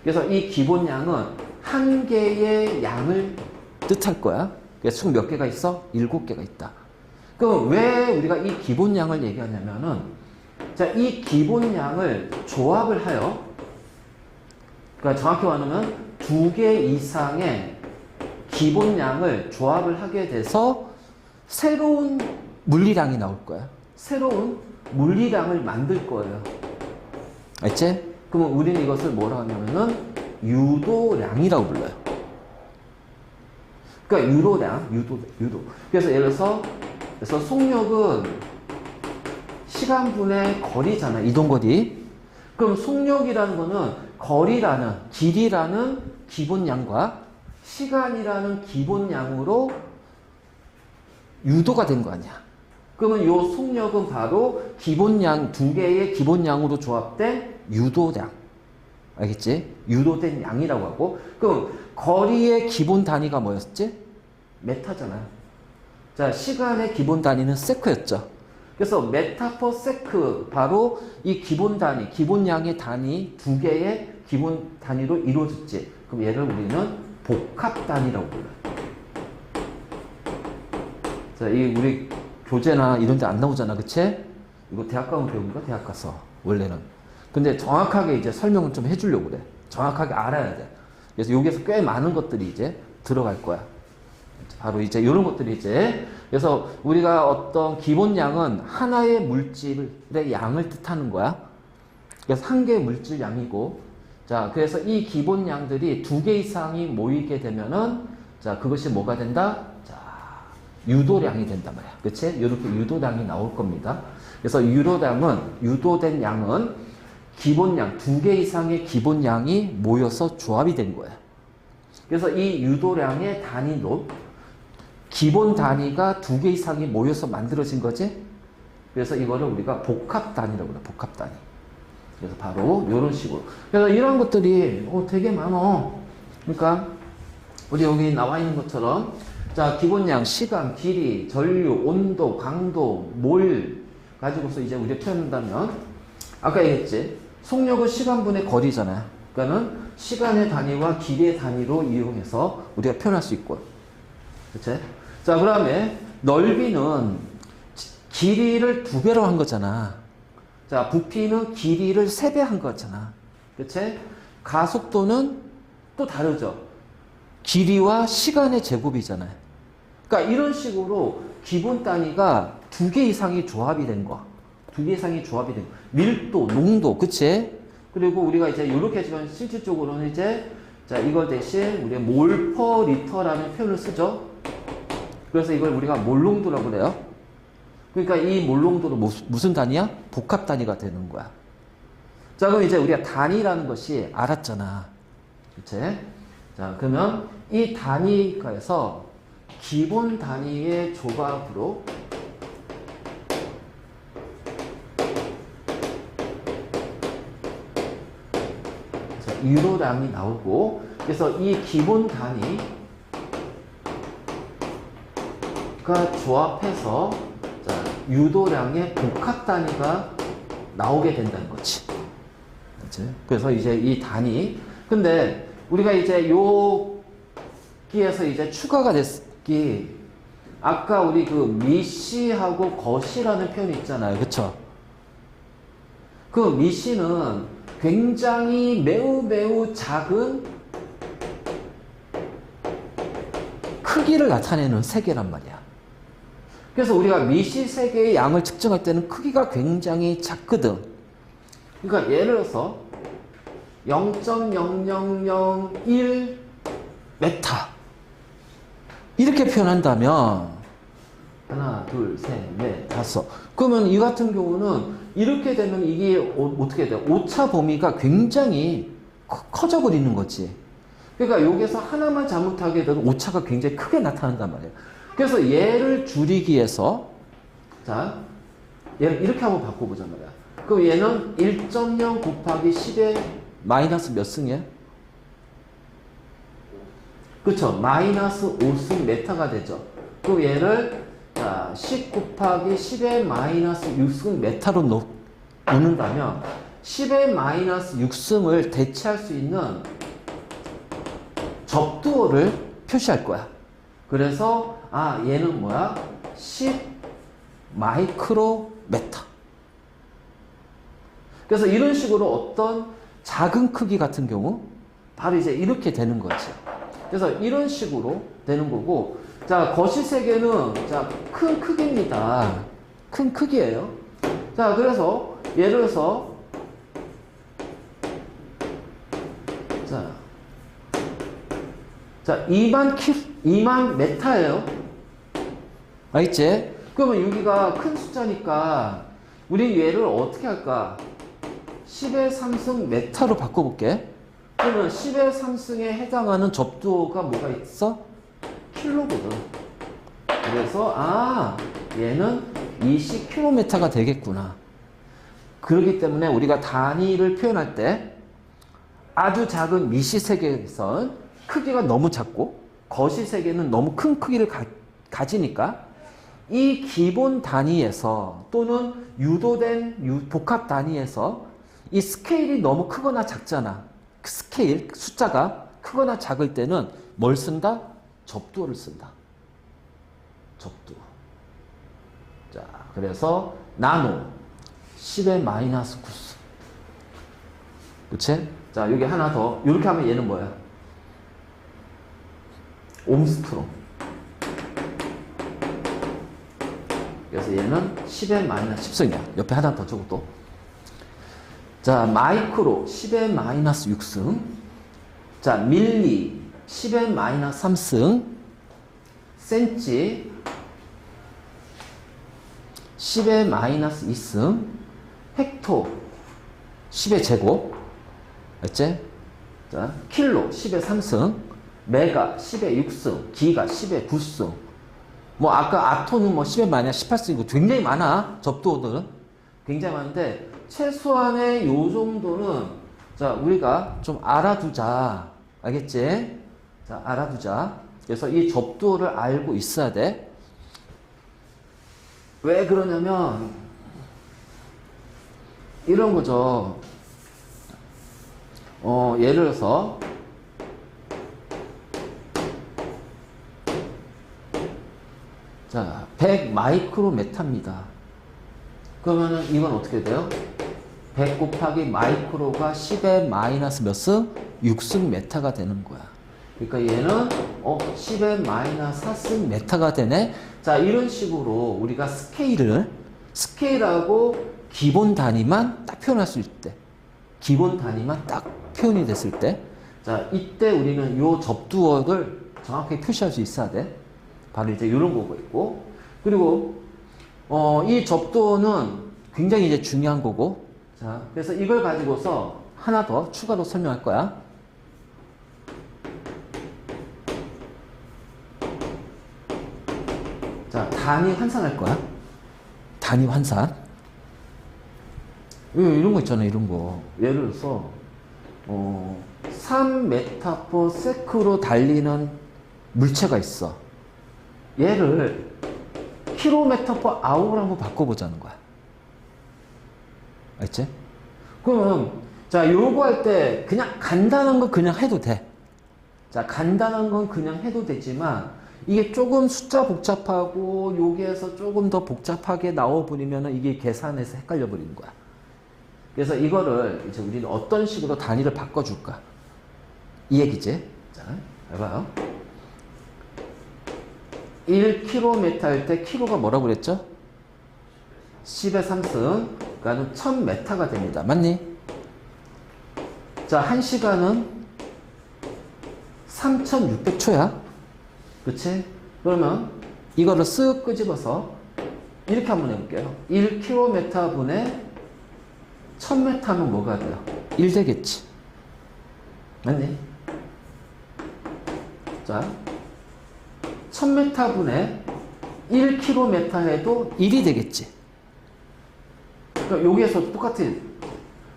그래서 이 기본양은 한 개의 양을 뜻할 거야. 그래서 총 몇 개가 있어? 7개가 있다. 그럼 왜 우리가 이 기본양을 얘기하냐면은, 자, 이 기본양을 조합을 하여, 그러니까 정확히 말하면 2개 이상의 기본양을 조합을 하게 돼서 새로운 물리량이 나올 거야. 새로운 물리량을 만들 거예요. 알지? 그러면 우리는 이것을 뭐라고 하냐면은 유도량이라고 불러요. 그러니까 유도. 그래서 예를 들어서 속력은 시간분의 거리잖아. 이동거리. 그럼 속력이라는 거는 거리라는, 길이라는 기본량과 시간이라는 기본량으로 유도가 된 거 아니야. 그러면 이 속력은 바로 기본량, 2개의 기본량으로 조합된 유도량. 알겠지? 유도된 양이라고 하고. 그럼 거리의 기본 단위가 뭐였지? 메타잖아요. 자, 시간의 기본 단위는 세크였죠. 그래서 메타 퍼 세크, 바로 이 기본 단위, 기본량의 단위 2개의 기본 단위로 이루어졌지. 그럼 얘를 우리는 복합 단위라고 불러요. 자, 이 우리 교재나 이런 데 안 나오잖아. 그치? 이거 대학 가면 배운 거? 대학 가서. 원래는. 근데 정확하게 이제 설명을 좀 해주려고 그래. 정확하게 알아야 돼. 그래서 여기에서 꽤 많은 것들이 이제 들어갈 거야. 바로 이제 이런 것들이 이제. 그래서 우리가 어떤 기본량은 하나의 물질의 양을 뜻하는 거야. 그래서 한 개의 물질 양이고, 자, 그래서 이 기본량들이 2개 이상이 모이게 되면은, 자, 그것이 뭐가 된다? 유도량이 된단 말이야. 그치? 이렇게 유도량이 나올 겁니다. 그래서 유도된 양은 기본량, 2개 이상의 기본량이 모여서 조합이 된 거야. 그래서 이 유도량의 단위로 기본 단위가 2개 이상이 모여서 만들어진 거지? 그래서 이거를 우리가 복합 단위라고 그래, 복합 단위. 그래서 바로 이런 식으로. 그래서 이런 것들이 되게 많어. 그러니까 우리 여기 나와 있는 것처럼 자, 기본량, 시간, 길이, 전류, 온도, 강도, 몰 가지고서 이제 우리가 표현한다면 아까 얘기했지. 속력은 시간분의 거리잖아요. 그러니까는 시간의 단위와 길이의 단위로 이용해서 우리가 표현할 수 있고. 그치? 자, 그 다음에 넓이는 길이를 2배로 한 거잖아. 자, 부피는 길이를 3배 한 거잖아. 그치? 가속도는 또 다르죠. 길이와 시간의 제곱이잖아요. 그러니까 이런 식으로 기본 단위가 2개 이상이 조합이 된 거야. 2개 이상이 조합이 된 거야. 밀도, 농도, 그치? 그리고 우리가 이제 이렇게 지금 실질적으로는 이제 자, 이걸 대신 우리가 몰 퍼 리터라는 표현을 쓰죠. 그래서 이걸 우리가 몰농도라고 그래요. 그러니까 이 몰농도도 무슨 단위야? 복합 단위가 되는 거야. 자, 그럼 이제 우리가 단위라는 것이 알았잖아. 그치? 자, 그러면 이 단위가에서 기본 단위의 조각으로 자, 유도량이 나오고, 그래서 이 기본 단위가 조합해서 자, 유도량의 복합 단위가 나오게 된다는 거지. 그치? 그래서 이제 이 단위, 근데 우리가 이제 여기에서 이제 추가가 됐기, 아까 우리 그 미시하고 거시라는 표현이 있잖아요. 그쵸? 그 미시는 굉장히 매우 작은 크기를 나타내는 세계란 말이야. 그래서 우리가 미시 세계의 양을 측정할 때는 크기가 굉장히 작거든. 그러니까 예를 들어서 0.0001 메타 이렇게 표현한다면 하나, 둘, 셋, 넷, 다섯. 그러면 이 같은 경우는 이렇게 되면 이게 어떻게 돼? 오차 범위가 굉장히 커져 버리는 거지. 그러니까 여기서 하나만 잘못하게 되면 오차가 굉장히 크게 나타난단 말이에요. 그래서 얘를 줄이기 위해서 자, 얘를 이렇게 한번 바꿔보자 말이야. 그럼 얘는 1.0 곱하기 10의 마이너스 몇 승이야? 그쵸? 마이너스 5승 메타가 되죠. 그럼 얘를 자, 10 곱하기 10의 마이너스 6승 메타로 놓는다면 10의 마이너스 6승을 대체할 수 있는 접두어를 표시할 거야. 그래서 얘는 뭐야? 10 마이크로메타. 그래서 이런 식으로 어떤 작은 크기 같은 경우 바로 이제 이렇게 되는 거지. 그래서 이런 식으로 되는 거고, 자, 거시 세계는 자, 큰 크기입니다. 큰 크기예요. 자, 그래서 예를 들어서 자, 2만 메타예요. 알겠지? 그러면 여기가 큰 숫자니까 우리 얘를 어떻게 할까? 10의 3승 메타로 바꿔볼게. 그러면 10의 3승에 해당하는 접두어가 뭐가 있어? 킬로거든. 그래서 얘는 20km가 되겠구나. 그렇기 때문에 우리가 단위를 표현할 때 아주 작은 미시 세계에선 크기가 너무 작고 거시 세계는 너무 큰 크기를 가지니까 이 기본 단위에서 또는 유도된 복합 단위에서 이 스케일이 너무 크거나 작잖아. 그 스케일, 숫자가 크거나 작을 때는 뭘 쓴다? 접두어를 쓴다. 접두어. 자, 그래서 나노 10의 마이너스 9승. 그치? 자, 여기 하나 더. 이렇게 하면 얘는 뭐야? 옴스트롱. 그래서 얘는 10의 마이너스 10승이야. 옆에 하나 더 적어 또. 자, 마이크로 10의 마이너스 6승. 자, 밀리 10의 마이너스 3승. 센치 10의 마이너스 2승, 헥토 10의 제곱, 알지? 자, 킬로 10의 3승, 메가 10의 6승, 기가 10의 9승. 뭐 아까 아토는 뭐 10의 마이너스 18승이고 굉장히 많아. 접두어들은 굉장히 많은데 최소한의 요 정도는 자 우리가 좀 알아두자. 알겠지? 자 알아두자. 그래서 이 접두어를 알고 있어야 돼. 왜 그러냐면 이런 거죠. 예를 들어서 자, 100 마이크로메타입니다. 그러면은 이건 어떻게 돼요? 100 곱하기 마이크로가 10의 마이너스 몇 승? 6승 메타가 되는 거야. 그러니까 얘는 10의 마이너스 4승 메타가 되네. 자, 이런 식으로 우리가 스케일하고 기본 단위만 딱 표현할 수 있을 때, 기본 단위만 딱 표현이 됐을 때, 자, 이때 우리는 요 접두어를 정확하게 표시할 수 있어야 돼. 바로 이제 이런 거고 있고, 그리고 이 접두어는 굉장히 이제 중요한 거고, 자, 그래서 이걸 가지고서 하나 더 추가로 설명할 거야. 자, 단위 환산할 거야. 단위 환산. 이런 거 있잖아, 이런 거. 예를 들어서 3m/s로 달리는 물체가 있어. 얘를 km/h로 한번 바꿔보자는 거야. 알지? 그러면 자 요거 할 때 그냥 간단한 거 그냥 해도 돼. 자 간단한 건 그냥 해도 되지만 이게 조금 숫자 복잡하고 여기에서 조금 더 복잡하게 나와버리면은 이게 계산해서 헷갈려 버리는 거야. 그래서 이거를 이제 우리는 어떤 식으로 단위를 바꿔줄까? 이 얘기지. 자 해봐요. 1km 할 때 km가 뭐라고 그랬죠? 10의 3승, 그러니까 1000m가 됩니다. 맞니? 자, 1시간은 3600초야. 그치? 그러면 이거를 쓱 끄집어서 이렇게 한번 해볼게요. 1km 분의 1000m 하면 뭐가 돼요? 1 되겠지. 맞니? 자. 1000m 분의 1km 해도 1이 되겠지. 그러니까 여기에서 똑같은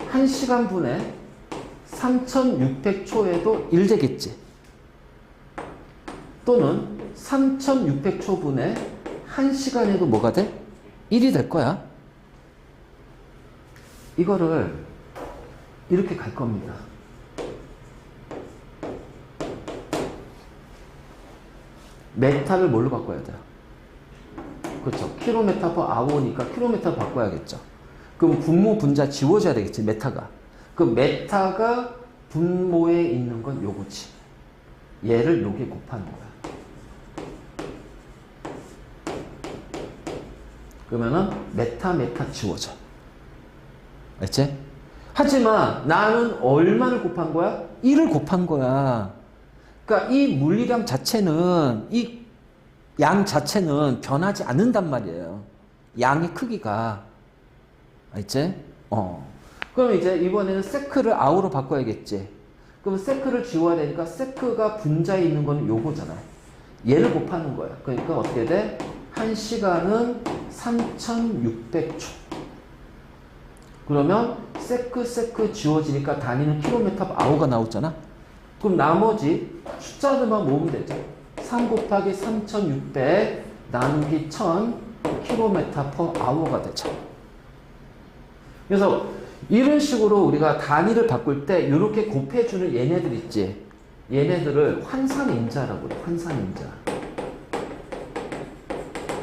1시간 분의 3600초에도 1 되겠지. 또는 3600초 분의 1시간에도 뭐가 돼? 1이 될 거야. 이거를 이렇게 갈 겁니다. 메타를 뭘로 바꿔야 돼요? 그렇죠. km/h니까 km로 바꿔야겠죠. 그럼 분모 분자 지워져야 되겠지. 메타가. 그 메타가 분모에 있는 건 요거지. 얘를 요게 곱하는 거야. 그러면은 메타 지워져. 알지? 하지만 나는 얼마를 곱한 거야? 1을 곱한 거야. 그러니까 이 물리량 자체는 이 양 자체는 변하지 않는단 말이에요. 양의 크기가. 알지? 그럼 이제 이번에는 세크를 아우로 바꿔야겠지. 그럼 세크를 지워야 되니까 세크가 분자에 있는 거는 요거잖아. 얘를 곱하는 거야. 그러니까 어떻게 돼? 1시간은 3600초. 그러면 세크 지워지니까 단위는 km/h가 나오잖아. 그럼 나머지 숫자들만 모으면 되죠. 3 곱하기 3600 나누기 1000 km/h가 되죠. 그래서 이런 식으로 우리가 단위를 바꿀 때 이렇게 곱해주는 얘네들 있지. 얘네들을 환산임자라고 그래. 환산임자.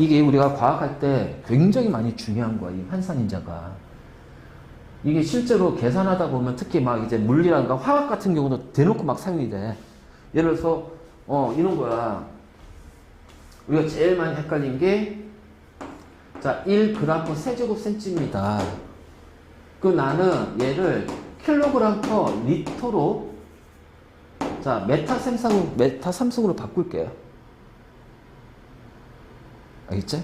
이게 우리가 과학할 때 굉장히 많이 중요한 거야. 이 환산임자가. 이게 실제로 계산하다 보면 특히 막 이제 물리라든가 화학 같은 경우도 대놓고 막 사용이 돼. 예를 들어서 이런 거야. 우리가 제일 많이 헷갈린 게 자, 1g 세제곱 센티입니다. 그 나는 얘를 킬로그램 퍼 리터로 자, 메타 삼성으로 바꿀게요. 알겠지?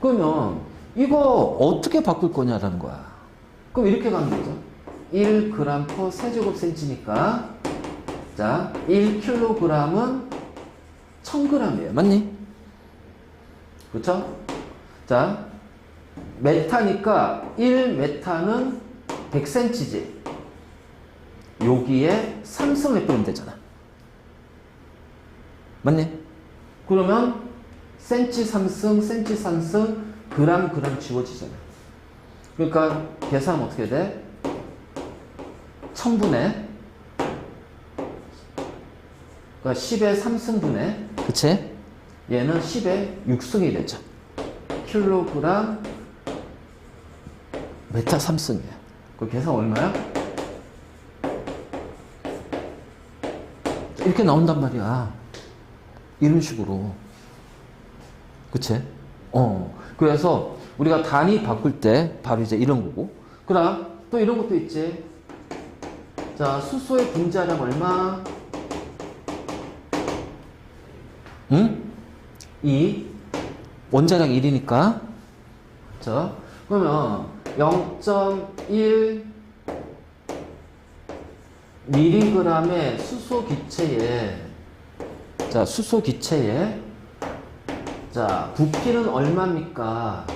그러면 이거 어떻게 바꿀 거냐라는 거야. 그럼 이렇게 가는 거죠. 1g per 세제곱센치니까 자, 1kg은 1000g이에요. 맞니? 그렇죠? 자, 메타니까 1메타는 100cm지. 여기에 3승 해보면 되잖아. 맞니? 그러면 센치 3승, 센치 3승, 그람 지워지잖아. 그러니까 계산하면 어떻게 돼? 1000분의 그러니까 10의 3승분의 그치? 얘는 10의 6승이 되죠. 킬로그램 메타 3승이에요. 그 계산 얼마야? 이렇게 나온단 말이야. 이런 식으로. 그치? 그래서 우리가 단위 바꿀 때 바로 이제 이런 거고. 그럼 또 이런 것도 있지. 자, 수소의 분자량 얼마? 응? 2. 원자량 1이니까. 자, 그러면 0.1 mg의 수소 기체에 자, 수소 기체에 자, 부피는 얼마입니까?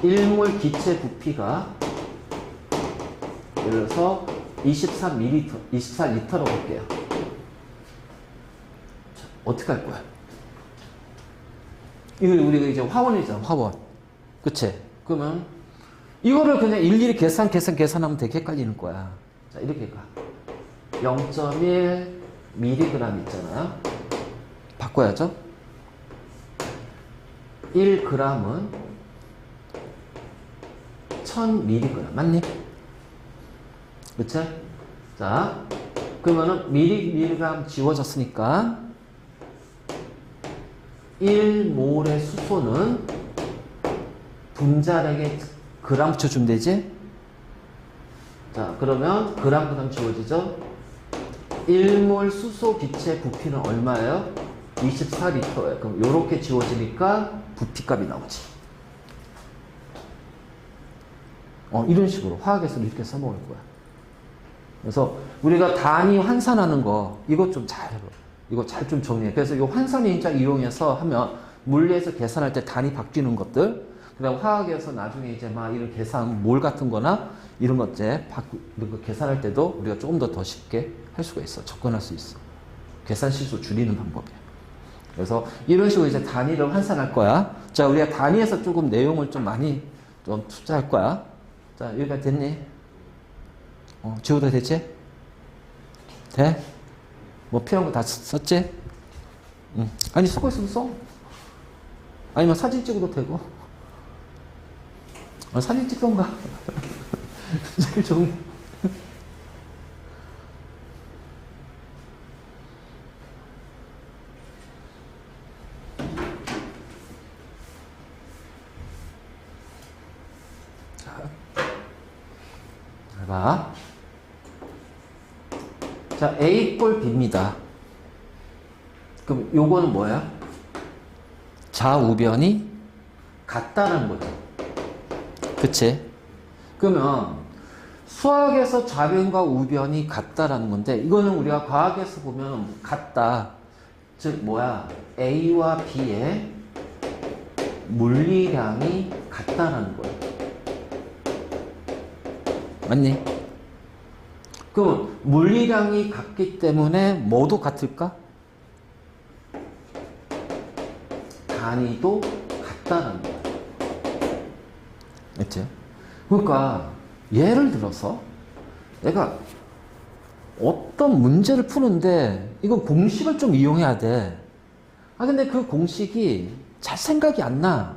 1몰 기체 부피가 예를 들어서 24L라고 볼게요. 자, 어떻게 할 거야? 이거 우리가 이제 화원이잖아, 화원. 그치? 그러면 이거를 그냥 일일이 계산하면 되게 헷갈리는 거야. 자, 이렇게 가. 0.1 mg 있잖아요. 바꿔야죠. 1g은 1000mg. 맞니? 그치? 자, 그러면은 mg 지워졌으니까 1몰의 수소는 분자량에 그램 붙여주면 되지? 자, 그러면 그램 지워지죠? 1몰 수소 기체 부피는 얼마예요? 24L예요. 그럼 이렇게 지워지니까 부피값이 나오지. 이런 식으로 화학에서는 이렇게 써먹을 거야. 그래서 우리가 단위 환산하는 거 이거 잘 좀 정리해. 그래서 이 환산 인자 이용해서 하면 물리에서 계산할 때 단위 바뀌는 것들, 그다음 화학에서 나중에 이제 막 이런 계산 몰 같은 거나 이런 것 이런 거 계산할 때도 우리가 조금 더 쉽게 할 수가 있어. 접근할 수 있어. 계산 실수 줄이는 방법이야. 그래서 이런 식으로 이제 단위를 환산할 거야. 자, 우리가 단위에서 조금 내용을 좀 많이 좀 투자할 거야. 자, 여기까지 됐니? 지워도 되지? 돼? 뭐 필요한 거 다 썼지? 응. 아니, 쓰고 있으면 써. 아니면 사진 찍어도 되고. 사진 찍던가. 제일 좋은. 자, 봐. 자, A 꼴 B입니다. 그럼 요거는 뭐야? 좌우변이 같다는 거죠. 그치? 그러면 수학에서 좌변과 우변이 같다라는 건데, 이거는 우리가 과학에서 보면 같다. 즉 뭐야? A와 B의 물리량이 같다라는 거예요. 맞니? 그럼 물리량이 같기 때문에 뭐도 같을까? 단위도 같다는 거야. 맞지? 그러니까 예를 들어서 내가 어떤 문제를 푸는데 이거 공식을 좀 이용해야 돼. 근데 그 공식이 잘 생각이 안 나.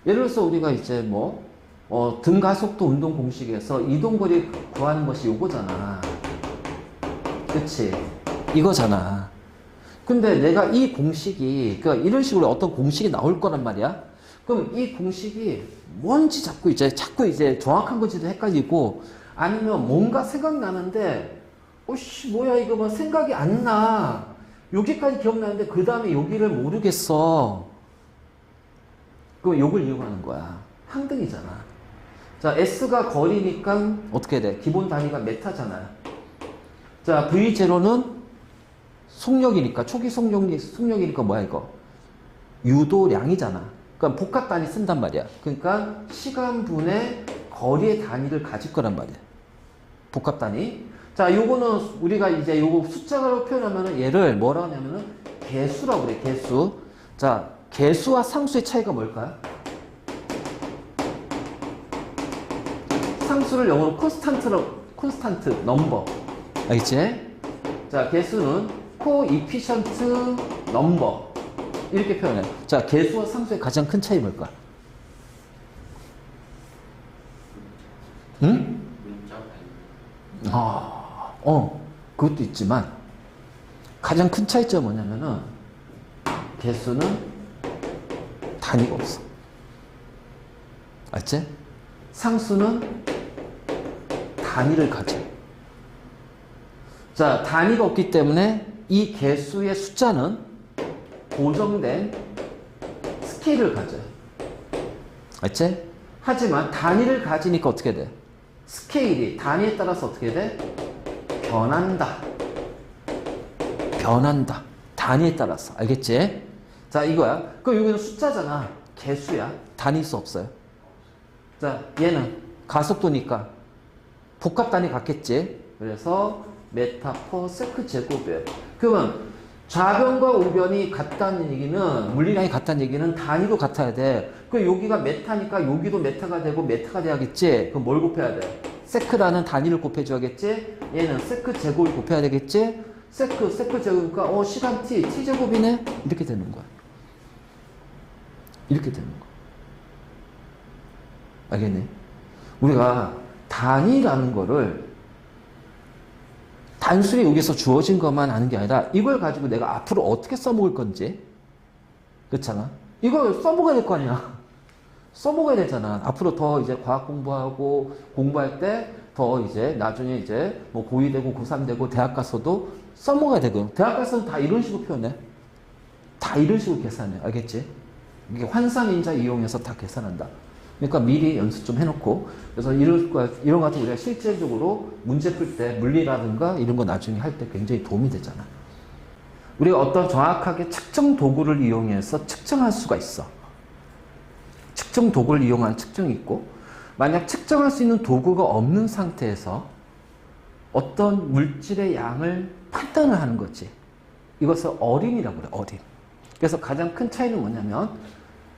예를 들어서 우리가 이제 등가속도 운동 공식에서 이동거리 구하는 것이 요거잖아. 그치? 이거잖아. 근데 내가 이 공식이, 그러니까 이런 식으로 어떤 공식이 나올 거란 말이야? 그럼 이 공식이 뭔지 자꾸 이제 정확한 건지도 헷갈리고, 아니면 뭔가 생각나는데, 뭐야, 이거 뭐 생각이 안 나. 여기까지 기억나는데, 그 다음에 여기를 모르겠어. 그럼 요걸 이용하는 거야. 항등이잖아. 자, S가 거리니까 어떻게 돼? 기본 단위가 메타잖아요. 자, V0는 속력이니까, 초기 속력이니까 뭐야, 이거? 유도량이잖아. 그러니까 복합 단위 쓴단 말이야. 그러니까 시간분의 거리의 단위를 가질 거란 말이야. 복합 단위. 자, 요거는 우리가 이제 요거 숫자로 표현하면은 얘를 뭐라 하냐면은 개수라고 그래, 개수. 자, 개수와 상수의 차이가 뭘까요? 상수를 영어로 콘스탄트 넘버. 알겠지? 자, 개수는 코이피션트 넘버. 이렇게 표현해. 자, 개수와 상수의 가장 큰 차이 뭘까? 응? 그것도 있지만 가장 큰 차이점은 뭐냐면은 개수는 단위가 없어. 알지? 상수는 단위를 가져. 자, 단위가 없기 때문에 이 개수의 숫자는 고정된 스케일을 가져요. 알지? 하지만 단위를 가지니까 어떻게 돼? 스케일이 단위에 따라서 어떻게 돼? 변한다. 변한다. 단위에 따라서. 알겠지? 자, 이거야. 그럼 여기는 숫자잖아. 개수야. 단위수 없어요. 자, 얘는 가속도니까 복합 단위 같겠지? 그래서 메타 퍼 세크 제곱이에요. 그러면 좌변과 우변이 같다는 얘기는, 물리량이 같다는 얘기는 단위도 같아야 돼. 그 여기가 메타니까 여기도 메타가 되고 메타가 돼야겠지? 그럼 뭘 곱해야 돼? 세크라는 단위를 곱해줘야겠지? 얘는 세크 제곱을 곱해야 되겠지? 세크 제곱이니까 시간 t 제곱이네? 이렇게 되는 거야. 이렇게 되는 거야. 알겠니? 우리가 단위라는 거를 단순히 여기서 주어진 것만 아는 게 아니라 이걸 가지고 내가 앞으로 어떻게 써먹을 건지, 그렇잖아? 이걸 써먹어야 될 거 아니야. 써먹어야 되잖아. 앞으로 더 이제 과학 공부하고 공부할 때 더 이제 나중에 이제 뭐 고2 되고 고3 되고 대학 가서도 써먹어야 되거든. 대학 가서는 다 이런 식으로 표현해. 다 이런 식으로 계산해. 알겠지? 이게 환상인자 이용해서 다 계산한다. 그러니까 미리 연습 좀 해놓고, 그래서 이런 거 같은 우리가 실제적으로 문제 풀 때 물리라든가 이런 거 나중에 할 때 굉장히 도움이 되잖아. 우리가 어떤 정확하게 측정 도구를 이용해서 측정할 수가 있어. 측정 도구를 이용한 측정이 있고, 만약 측정할 수 있는 도구가 없는 상태에서 어떤 물질의 양을 판단을 하는 거지. 이것을 어림이라고 그래, 어림. 그래서 가장 큰 차이는 뭐냐면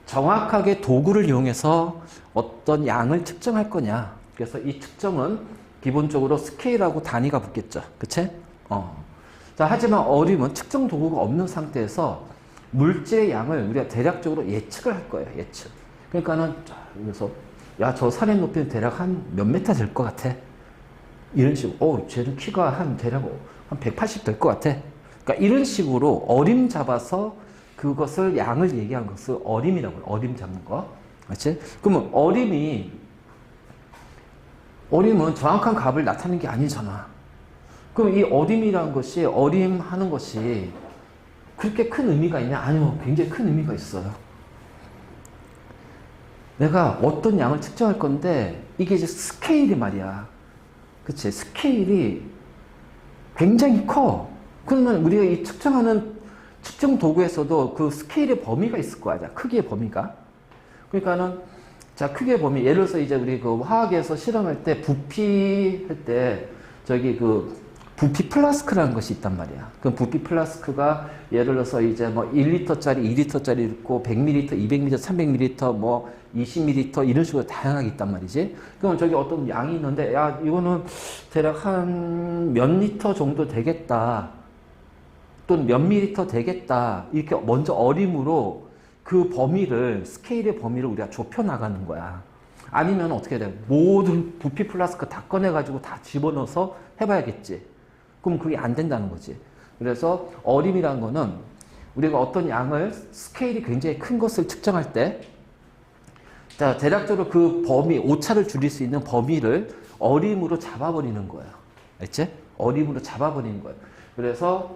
정확하게 도구를 이용해서 어떤 양을 측정할 거냐. 그래서 이 측정은 기본적으로 스케일하고 단위가 붙겠죠. 그치? 자, 하지만 어림은 측정 도구가 없는 상태에서 물질의 양을 우리가 대략적으로 예측을 할 거예요. 예측. 그러니까는, 자, 그래서, 야, 저 산의 높이는 대략 한 몇 메타 될 것 같아. 이런 식으로, 쟤는 키가 대략 한 180 될 것 같아. 그러니까 이런 식으로 어림 잡아서 그것을 양을 얘기한 것을 어림이라고 해요. 어림 잡는 거. 그렇지? 그러면 어림은 정확한 값을 나타내는 게 아니잖아. 그럼 이 어림이라는 것이, 어림하는 것이 그렇게 큰 의미가 있냐? 아니요. 굉장히 큰 의미가 있어요. 내가 어떤 양을 측정할 건데 이게 이제 스케일이 말이야. 그치? 스케일이 굉장히 커. 그러면 우리가 이 측정하는 측정 도구에서도 그 스케일의 범위가 있을 거 아니야. 크기의 범위가. 그러니까는, 자, 크기의 범위. 예를 들어서 이제 우리 그 화학에서 실험할 때 부피 할 때 부피 플라스크라는 것이 있단 말이야. 그 부피 플라스크가 예를 들어서 이제 뭐 1리터짜리, 2리터짜리 있고 100ml, 200ml, 300ml, 뭐 20ml 이런 식으로 다양하게 있단 말이지. 그럼 저기 어떤 양이 있는데, 야, 이거는 대략 한 몇 리터 정도 되겠다. 또는 몇 밀리터 되겠다. 이렇게 먼저 어림으로 그 범위를, 스케일의 범위를 우리가 좁혀 나가는 거야. 아니면 어떻게 돼? 모든 부피 플라스크 다 꺼내가지고 다 집어넣어서 해봐야겠지. 그럼 그게 안 된다는 거지. 그래서 어림이라는 거는 우리가 어떤 양을, 스케일이 굉장히 큰 것을 측정할 때, 자, 대략적으로 그 범위, 오차를 줄일 수 있는 범위를 어림으로 잡아버리는 거예요. 알지? 어림으로 잡아버리는 거예요. 그래서,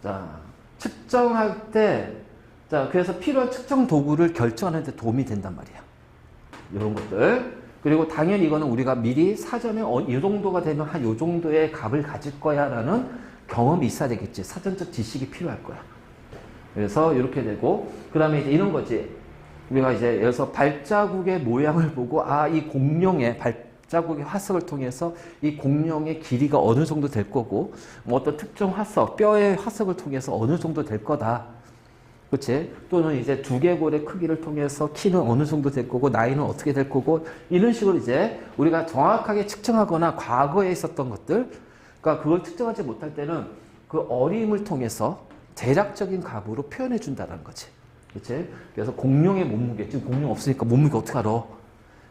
자, 측정할 때, 자, 그래서 필요한 측정 도구를 결정하는 데 도움이 된단 말이야. 이런 것들. 그리고 당연히 이거는 우리가 미리 사전에 이 정도가 되면 한 이 정도의 값을 가질 거야 라는 경험이 있어야 되겠지. 사전적 지식이 필요할 거야. 그래서 이렇게 되고, 그 다음에 이제 이런 거지. 우리가 이제 여기서 발자국의 모양을 보고, 아, 이 공룡의 발자국의 화석을 통해서 이 공룡의 길이가 어느 정도 될 거고, 뭐 어떤 특정 화석, 뼈의 화석을 통해서 어느 정도 될 거다. 그치? 또는 이제 두개골의 크기를 통해서 키는 어느 정도 될 거고, 나이는 어떻게 될 거고, 이런 식으로 이제 우리가 정확하게 측정하거나 과거에 있었던 것들, 그러니까 그걸 측정하지 못할 때는 그 어림을 통해서 대략적인 값으로 표현해 준다는 거지. 그치? 그래서 공룡의 몸무게, 지금 공룡 없으니까 몸무게 어떻게 알아?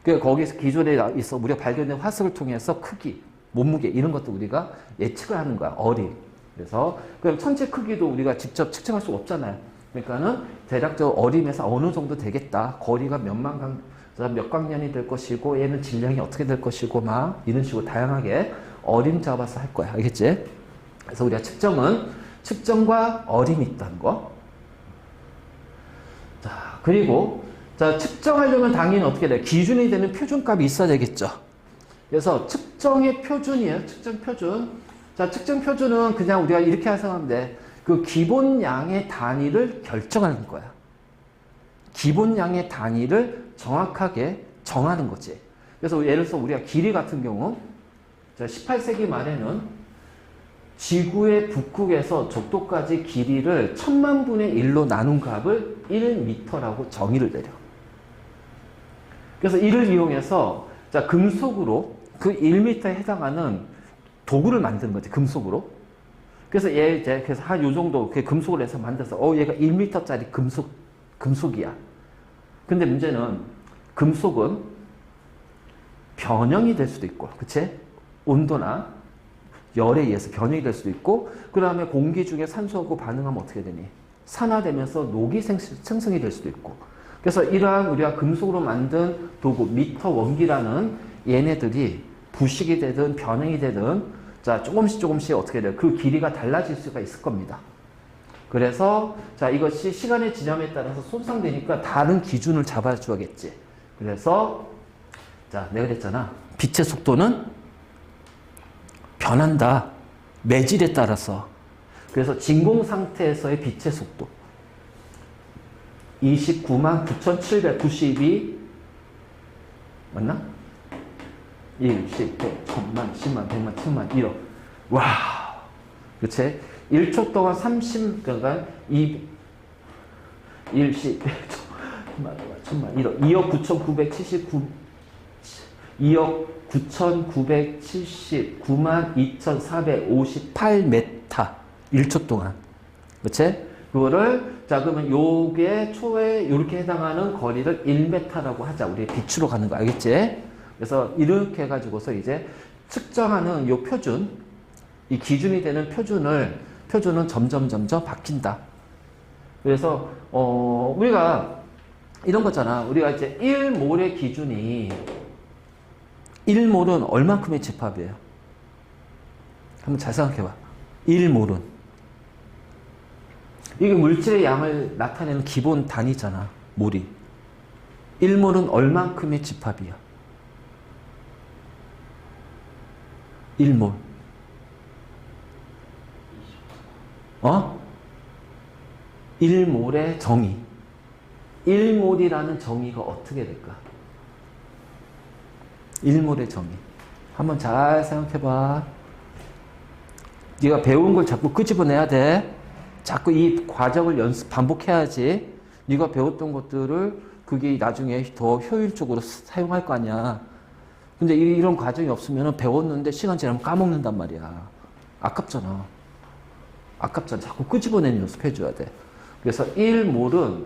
그러니까 거기서 기존에 있어 우리가 발견된 화석을 통해서 크기, 몸무게 이런 것도 우리가 예측을 하는 거야. 어림. 그래서 그럼 천체 크기도 우리가 직접 측정할 수 없잖아요. 그러니까는 대략적으로 어림에서 어느 정도 되겠다. 거리가 몇 광년이 될 것이고 얘는 질량이 어떻게 될 것이고 막 이런 식으로 다양하게 어림 잡아서 할 거야. 알겠지? 그래서 우리가 측정은 측정과 어림이 있다는 거. 자, 그리고 자, 측정하려면 당연히 어떻게 돼? 기준이 되는 표준값이 있어야 되겠죠. 그래서 측정의 표준이에요. 측정 표준. 자, 측정 표준은 그냥 우리가 이렇게 생각하면 돼. 그 기본량의 단위를 결정하는 거야. 기본량의 단위를 정확하게 정하는 거지. 그래서 예를 들어서 우리가 길이 같은 경우 18세기 말에는 지구의 북극에서 적도까지 길이를 1000만 분의 1로 나눈 값을 1m라고 정의를 내려. 그래서 이를 이용해서 자, 금속으로 그 1m에 해당하는 도구를 만드는 거지. 금속으로. 그래서 얘 이제 그래서 한 요 정도 그 금속을 해서 만들어서 얘가 1m짜리 금속이야. 근데 문제는 금속은 변형이 될 수도 있고, 그치? 온도나 열에 의해서 변형이 될 수도 있고, 그 다음에 공기 중에 산소하고 반응하면 어떻게 되니? 산화되면서 녹이 생성이 될 수도 있고. 그래서 이러한 우리가 금속으로 만든 도구, 미터 원기라는 얘네들이 부식이 되든 변형이 되든 자, 조금씩 어떻게 돼요? 그 길이가 달라질 수가 있을 겁니다. 그래서 자, 이것이 시간의 지점에 따라서 손상되니까 다른 기준을 잡아줘야겠지. 그래서 자, 내가 그랬잖아. 빛의 속도는 변한다. 매질에 따라서. 그래서 진공 상태에서의 빛의 속도 299,792 맞나? 1, 10, 100, 1000만, 10만, 100만, 1000만, 1억. 와. 그치? 1초 동안 30, 1, 10, 100, 1000만, 1억. 2억 9,979, 2억 9,979만 2,458m. 1초 동안. 그치? 그거를, 자, 그러면 요게 초에 요렇게 해당하는 거리를 1m라고 하자. 우리 빛으로 가는 거, 알겠지? 그래서 이렇게 해가지고서 이제 측정하는 요 표준, 이 기준이 되는 표준은 점점 바뀐다. 그래서, 우리가 이런 거잖아. 우리가 이제 1몰의 기준이, 1몰은 얼만큼의 집합이에요? 한번 잘 생각해봐. 1몰은. 이게 물질의 양을 나타내는 기본 단위잖아. 몰이. 1몰은 얼만큼의 집합이야? 1몰. 1몰의 정의. 1몰이라는 정의가 어떻게 될까? 1몰의 정의. 한번 잘 생각해봐. 네가 배운 걸 자꾸 끄집어내야 돼. 자꾸 이 과정을 반복해야지. 네가 배웠던 것들을 그게 나중에 더 효율적으로 사용할 거 아니야. 근데 이런 과정이 없으면 배웠는데 시간 지나면 까먹는단 말이야. 아깝잖아. 자꾸 끄집어내는 연습해줘야 돼. 그래서 1몰은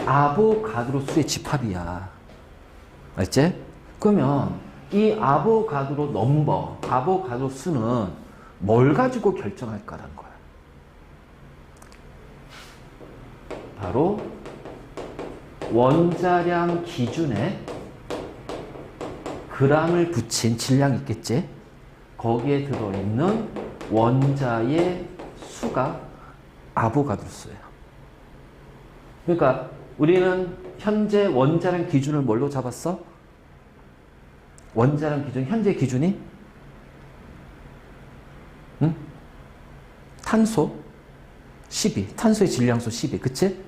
아보가드로 수의 집합이야. 알지? 그러면 이 아보가드로 넘버, 아보가드로 수는 뭘 가지고 결정할까라는 거야. 바로 원자량 기준에 g을 붙인 질량이 있겠지? 거기에 들어있는 원자의 수가 아보가드로수예요. 그러니까 우리는 현재 원자량 기준을 뭘로 잡았어? 원자량 기준, 현재 기준이 응? 탄소 12, 탄소의 질량수 12, 그치?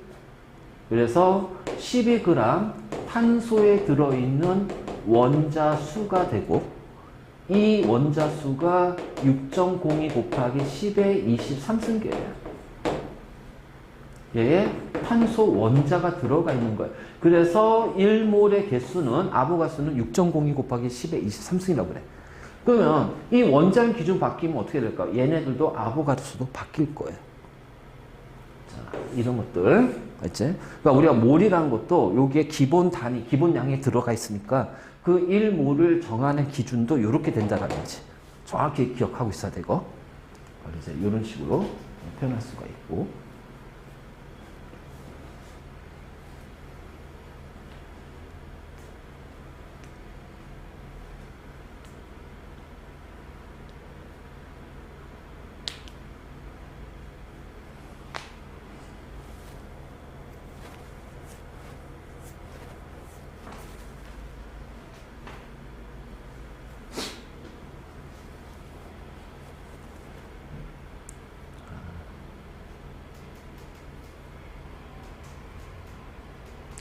그래서 12g 탄소에 들어있는 원자 수가 되고, 이 원자 수가 6.02 곱하기 10의 23승계예요. 얘에 탄소 원자가 들어가 있는 거예요. 그래서 1몰의 개수는, 아보가수는 6.02 곱하기 10의 23승이라고 그래. 그러면 이 원자량 기준 바뀌면 어떻게 될까? 얘네들도 아보가드수도 바뀔 거예요. 자, 이런 것들. 알지? 그러니까 우리가 몰이라는 것도 여기에 기본 단위, 기본량이 들어가 있으니까 그 1몰을 정하는 기준도 이렇게 된다는 거지. 정확히 기억하고 있어야 되고. 이제 이런 식으로 표현할 수가 있고.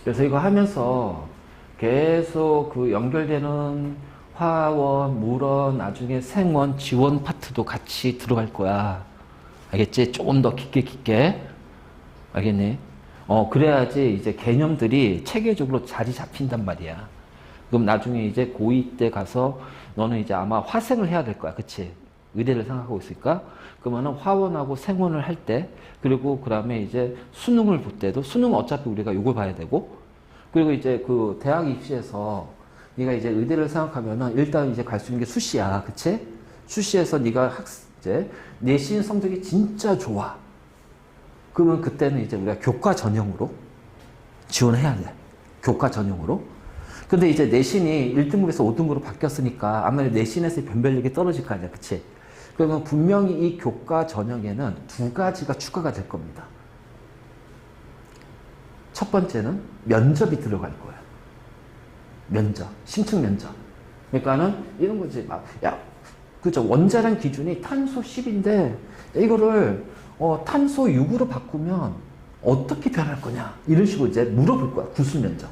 그래서 이거 하면서 계속 그 연결되는 화원, 물원, 나중에 생원, 지원 파트도 같이 들어갈 거야. 알겠지? 조금 더 깊게. 알겠니? 그래야지 이제 개념들이 체계적으로 자리 잡힌단 말이야. 그럼 나중에 이제 고2 때 가서 너는 이제 아마 화생을 해야 될 거야. 그치? 의대를 생각하고 있으니까. 그러면은 화원하고 생원을 할 때, 그리고 그 다음에 이제 수능을 볼 때도, 수능은 어차피 우리가 이걸 봐야 되고, 그리고 이제 그 대학 입시에서 네가 이제 의대를 생각하면은 일단 이제 갈 수 있는 게 수시야. 그치? 수시에서 네가 이제 내신 성적이 진짜 좋아. 그러면 그때는 이제 우리가 교과 전형으로 지원해야 돼. 교과 전형으로. 근데 이제 내신이 1등급에서 5등급으로 바뀌었으니까 아무래도 내신에서의 변별력이 떨어질 거 아니야. 그치? 그러면 분명히 이 교과 전형에는 두 가지가 추가가 될 겁니다. 첫 번째는 면접이 들어갈 거야. 면접, 심층 면접. 그러니까는 이런 거지. 막, 야, 그죠? 원자량 기준이 탄소 10인데 이거를 탄소 6으로 바꾸면 어떻게 변할 거냐? 이런 식으로 이제 물어볼 거야. 구술 면접.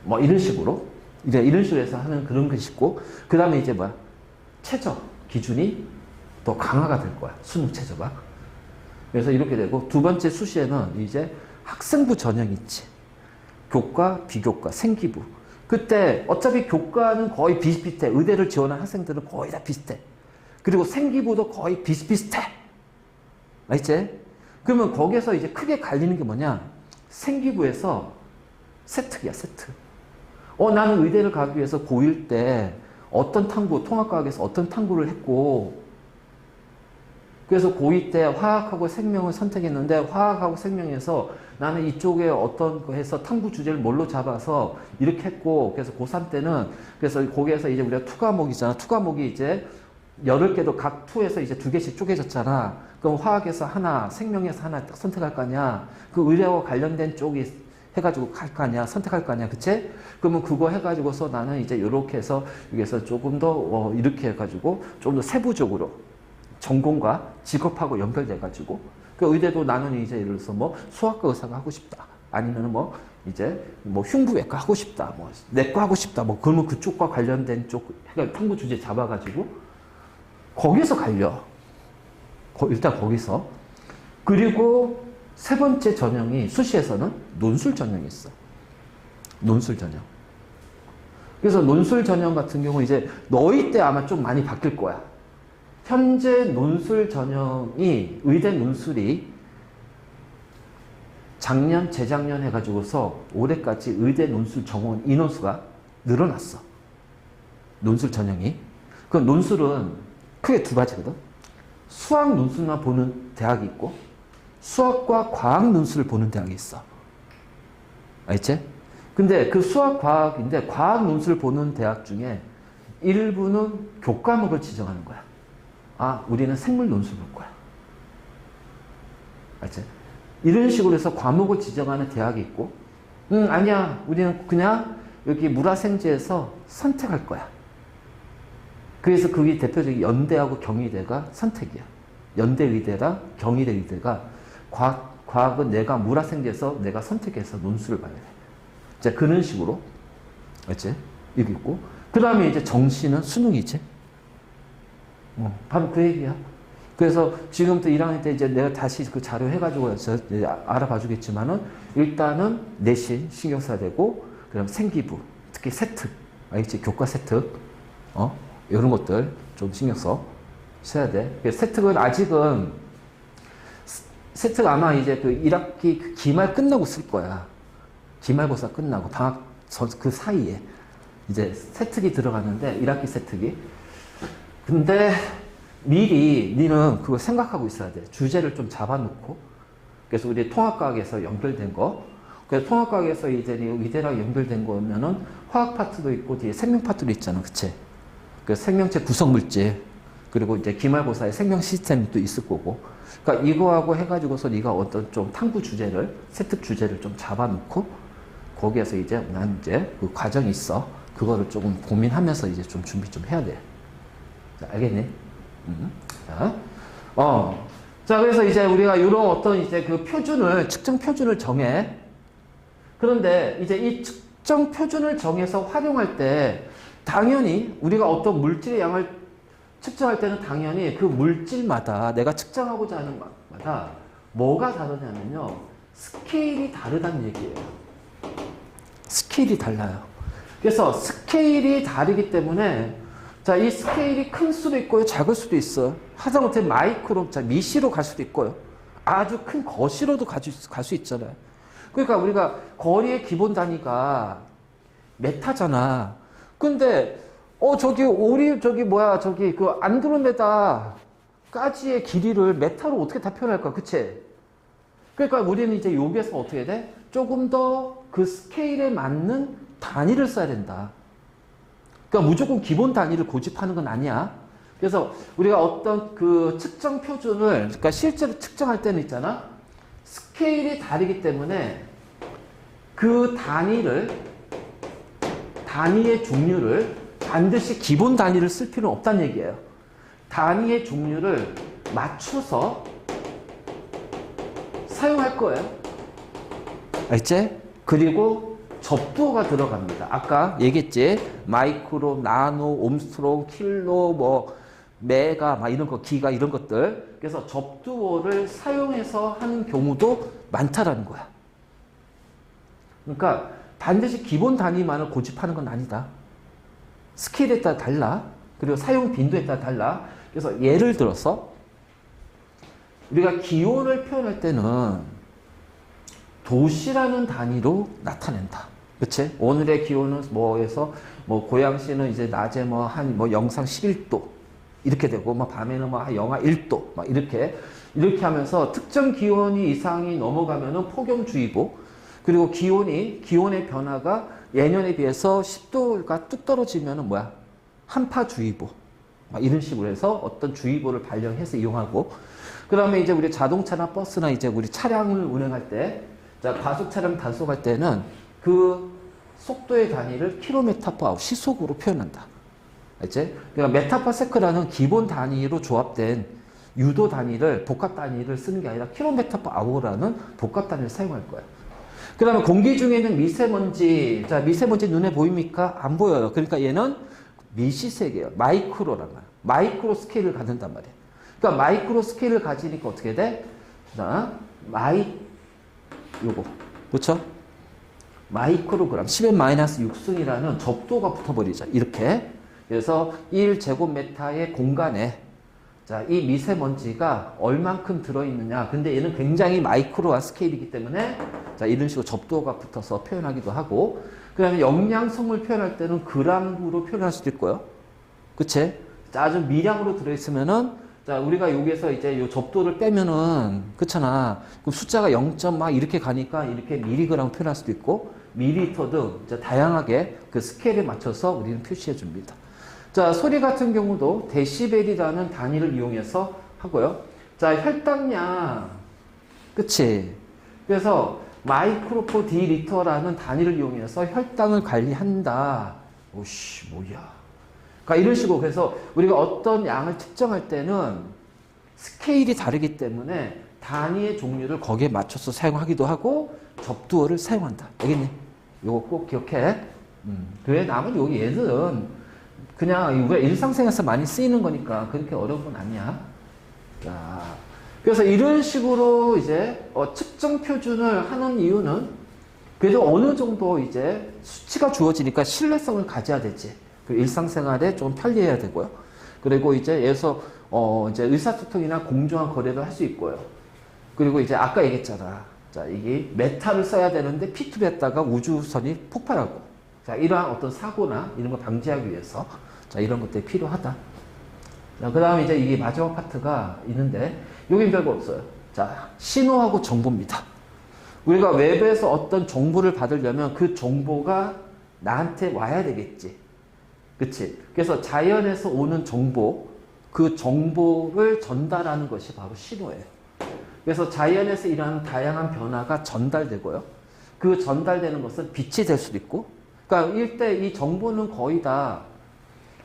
뭐 이런 식으로 이제 이런 식으로 해서 하는 그런 것이 있고, 그 다음에 이제 뭐야? 최저 기준이 더 강화가 될 거야. 수능 최저가. 그래서 이렇게 되고, 두 번째 수시에는 이제 학생부 전형이 있지. 교과, 비교과, 생기부. 그때 어차피 교과는 거의 비슷비슷해. 의대를 지원한 학생들은 거의 다 비슷해. 그리고 생기부도 거의 비슷비슷해. 알지? 그러면 거기서 이제 크게 갈리는 게 뭐냐? 생기부에서 세특이야, 세특. 나는 의대를 가기 위해서 고1 때 어떤 탐구, 통합과학에서 어떤 탐구를 했고, 그래서 고2 때 화학하고 생명을 선택했는데, 화학하고 생명에서 나는 이쪽에 어떤 거 해서 탐구 주제를 뭘로 잡아서 이렇게 했고, 그래서 고3 때는, 그래서 거기에서 이제 우리가 투과목이잖아. 투과목이 이제 8개도 각 투에서 이제 2개씩 쪼개졌잖아. 그럼 화학에서 하나, 생명에서 하나 딱 선택할 거 아니야. 그 의료와 관련된 쪽이 해가지고 갈 거 아니야. 선택할 거 아니야. 그치? 그러면 그거 해가지고서 나는 이제 이렇게 해서 여기서 조금 더 이렇게 해가지고 좀 더 세부적으로 전공과 직업하고 연결돼가지고, 그 의대도 나는 이제 예를 들어서 뭐 수학과 의사가 하고 싶다. 아니면은 뭐 이제 뭐 흉부외과 하고 싶다. 뭐 내과 하고 싶다. 뭐 그러면 그쪽과 관련된 쪽 탐구 주제 잡아가지고 거기서 갈려. 일단 거기서. 그리고 세 번째 전형이 수시에서는 논술 전형이 있어. 논술 전형. 그래서 논술 전형 같은 경우 이제 너희 때 아마 좀 많이 바뀔 거야. 현재 논술 전형이, 의대 논술이 작년, 재작년 해가지고서 올해까지 의대 논술 정원 인원수가 늘어났어. 논술 전형이. 그 논술은 크게 두 가지거든. 수학 논술만 보는 대학이 있고, 수학과 과학 논술을 보는 대학이 있어. 알지? 근데 그 수학 과학인데, 과학 논술을 보는 대학 중에 일부는 교과목을 지정하는 거야. 아, 우리는 생물 논술 볼 거야. 알지? 이런 식으로 해서 과목을 지정하는 대학이 있고, 아니야. 우리는 그냥 여기 물화생지에서 선택할 거야. 그래서 그게 대표적인 연대하고 경희대가 선택이야. 연대의대랑 경희대의대가 과학은 내가 물화생지에서 내가 선택해서 논술을 봐야 돼. 자, 그런 식으로. 알지? 이게 있고. 그 다음에 이제 정시는 수능이지. 바로 그 얘기야. 그래서 지금부터 1학년 때 이제 내가 다시 그 자료 해가지고 알아봐 주겠지만은 일단은 내신 신경 써야 되고, 그다음 생기부, 특히 세특, 알겠지? 교과 세특, 이런 것들 좀 신경 써야 돼. 세특은 아직은 세특 아마 이제 그 1학기 그 기말 끝나고 쓸 거야. 기말고사 끝나고 방학 그 사이에 이제 세특이 들어갔는데 1학기 세특이. 근데 미리 니는 그거 생각하고 있어야 돼. 주제를 좀 잡아놓고. 그래서 우리 통합과학에서 연결된 거. 그래서 통합과학에서 이제 의대랑 연결된 거면은 화학 파트도 있고 뒤에 생명 파트도 있잖아. 그치? 그 생명체 구성물질. 그리고 이제 기말고사에 생명 시스템도 있을 거고. 그러니까 이거하고 해가지고서 네가 어떤 좀 탐구 주제를, 세특 주제를 좀 잡아놓고 거기에서 이제 난 이제 그 과정이 있어. 그거를 조금 고민하면서 이제 좀 준비 좀 해야 돼. 알겠니? 자, 자, 그래서 이제 우리가 이런 어떤 이제 그 표준을, 측정 표준을 정해. 그런데 이제 이 측정 표준을 정해서 활용할 때 당연히 우리가 어떤 물질의 양을 측정할 때는 당연히 그 물질마다 내가 측정하고자 하는 것마다 뭐가 다르냐면요. 스케일이 다르다는 얘기예요. 스케일이 달라요. 그래서 스케일이 다르기 때문에 자, 이 스케일이 클 수도 있고요. 작을 수도 있어요. 하다못해 마이크로, 자, 미시로 갈 수도 있고요. 아주 큰 거시로도 갈 수 있잖아요. 그러니까 우리가 거리의 기본 단위가 메타잖아. 근데, 저기 그 안드로메다까지의 길이를 메타로 어떻게 다 표현할까? 그치? 그러니까 우리는 이제 여기에서 어떻게 돼? 조금 더 그 스케일에 맞는 단위를 써야 된다. 그러니까 무조건 기본 단위를 고집하는 건 아니야. 그래서 우리가 어떤 그 측정 표준을, 그러니까 실제로 측정할 때는 있잖아. 스케일이 다르기 때문에 그 단위의 종류를 반드시 기본 단위를 쓸 필요는 없다는 얘기예요. 단위의 종류를 맞춰서 사용할 거예요. 알지? 그리고 접두어가 들어갑니다. 아까 얘기했지? 마이크로, 나노, 옴스트롱, 킬로, 뭐 메가, 막 이런 거, 기가 이런 것들. 그래서 접두어를 사용해서 하는 경우도 많다라는 거야. 그러니까 반드시 기본 단위만을 고집하는 건 아니다. 스케일에 따라 달라. 그리고 사용 빈도에 따라 달라. 그래서 예를 들어서 우리가 기온을 표현할 때는 도시라는 단위로 나타낸다. 그치? 오늘의 기온은 뭐에서, 고양시는 이제 낮에 영상 11도. 이렇게 되고, 밤에는 영하 1도. 이렇게 하면서 특정 기온이 이상이 넘어가면은 폭염주의보. 그리고 기온의 변화가 예년에 비해서 10도가 뚝 떨어지면은 한파주의보. 이런 식으로 해서 어떤 주의보를 발령해서 이용하고, 그 다음에 이제 우리 자동차나 버스나 이제 우리 차량을 운행할 때, 자, 과속 차량 단속할 때는 그 속도의 단위를 km/h 시속으로 표현한다. 알지? 그러니까 메타파세크라는 기본 단위로 조합된 유도 단위를, 복합 단위를 쓰는 게 아니라 km/h라는 복합 단위를 사용할 거야. 그 다음에 공기 중에는 미세먼지, 자, 미세먼지 눈에 보입니까? 안 보여요. 그러니까 얘는 미시세계예요. 마이크로란 말이야. 마이크로 스케일을 갖는단 말이야. 그러니까 마이크로 스케일을 가지니까 어떻게 돼? 자, 요거. 그렇죠? 마이크로그램, 10의 -6승이라는 접두가 붙어버리죠. 이렇게. 그래서 1제곱미터의 공간에 자, 이 미세먼지가 얼만큼 들어있느냐. 근데 얘는 굉장히 마이크로한 스케일이기 때문에 자, 이런 식으로 접두어가 붙어서 표현하기도 하고, 그 다음에 영양성을 표현할 때는 그램으로 표현할 수도 있고요. 그치? 아주 미량으로 들어있으면은 자, 우리가 여기에서 이제 요 접두를 빼면은, 그렇잖아. 그럼 숫자가 0. 이렇게 가니까 이렇게 미리그램 표현할 수도 있고, 밀리리터 등 이제 다양하게 그 스케일에 맞춰서 우리는 표시해 줍니다. 자, 소리 같은 경우도 데시벨이라는 단위를 이용해서 하고요. 자, 혈당량. 그치? 그래서 마이크로 포 디리터라는 단위를 이용해서 혈당을 관리한다. 오씨, 뭐야. 그러니까 이런 식으로 그래서 우리가 어떤 양을 측정할 때는 스케일이 다르기 때문에 단위의 종류를 거기에 맞춰서 사용하기도 하고 접두어를 사용한다. 알겠니? 이거 꼭 기억해. 그래, 남은 여기 얘들은 그냥 우리가 일상생활에서 많이 쓰이는 거니까 그렇게 어려운 건 아니야. 자, 그래서 이런 식으로 이제 측정 표준을 하는 이유는 그래도 어느 정도 이제 수치가 주어지니까 신뢰성을 가져야 되지. 그 일상생활에 좀 편리해야 되고요. 그리고 이제 예에서 이제 의사소통이나 공정한 거래를 할 수 있고요. 그리고 이제 아까 얘기했잖아. 자, 이게 메탈을 써야 되는데 P2를 했다가 우주선이 폭발하고. 자, 이러한 어떤 사고나 이런 거 방지하기 위해서 자, 이런 것들이 필요하다. 자, 그 다음에 이제 이게 마지막 파트가 있는데 여긴 별거 없어요. 자, 신호하고 정보입니다. 우리가 외부에서 어떤 정보를 받으려면 그 정보가 나한테 와야 되겠지. 그치? 그래서 자연에서 오는 정보, 그 정보를 전달하는 것이 바로 신호예요. 그래서 자연에서 일어나는 다양한 변화가 전달되고요. 그 전달되는 것은 빛이 될 수도 있고, 그러니까 일대 이 정보는 거의 다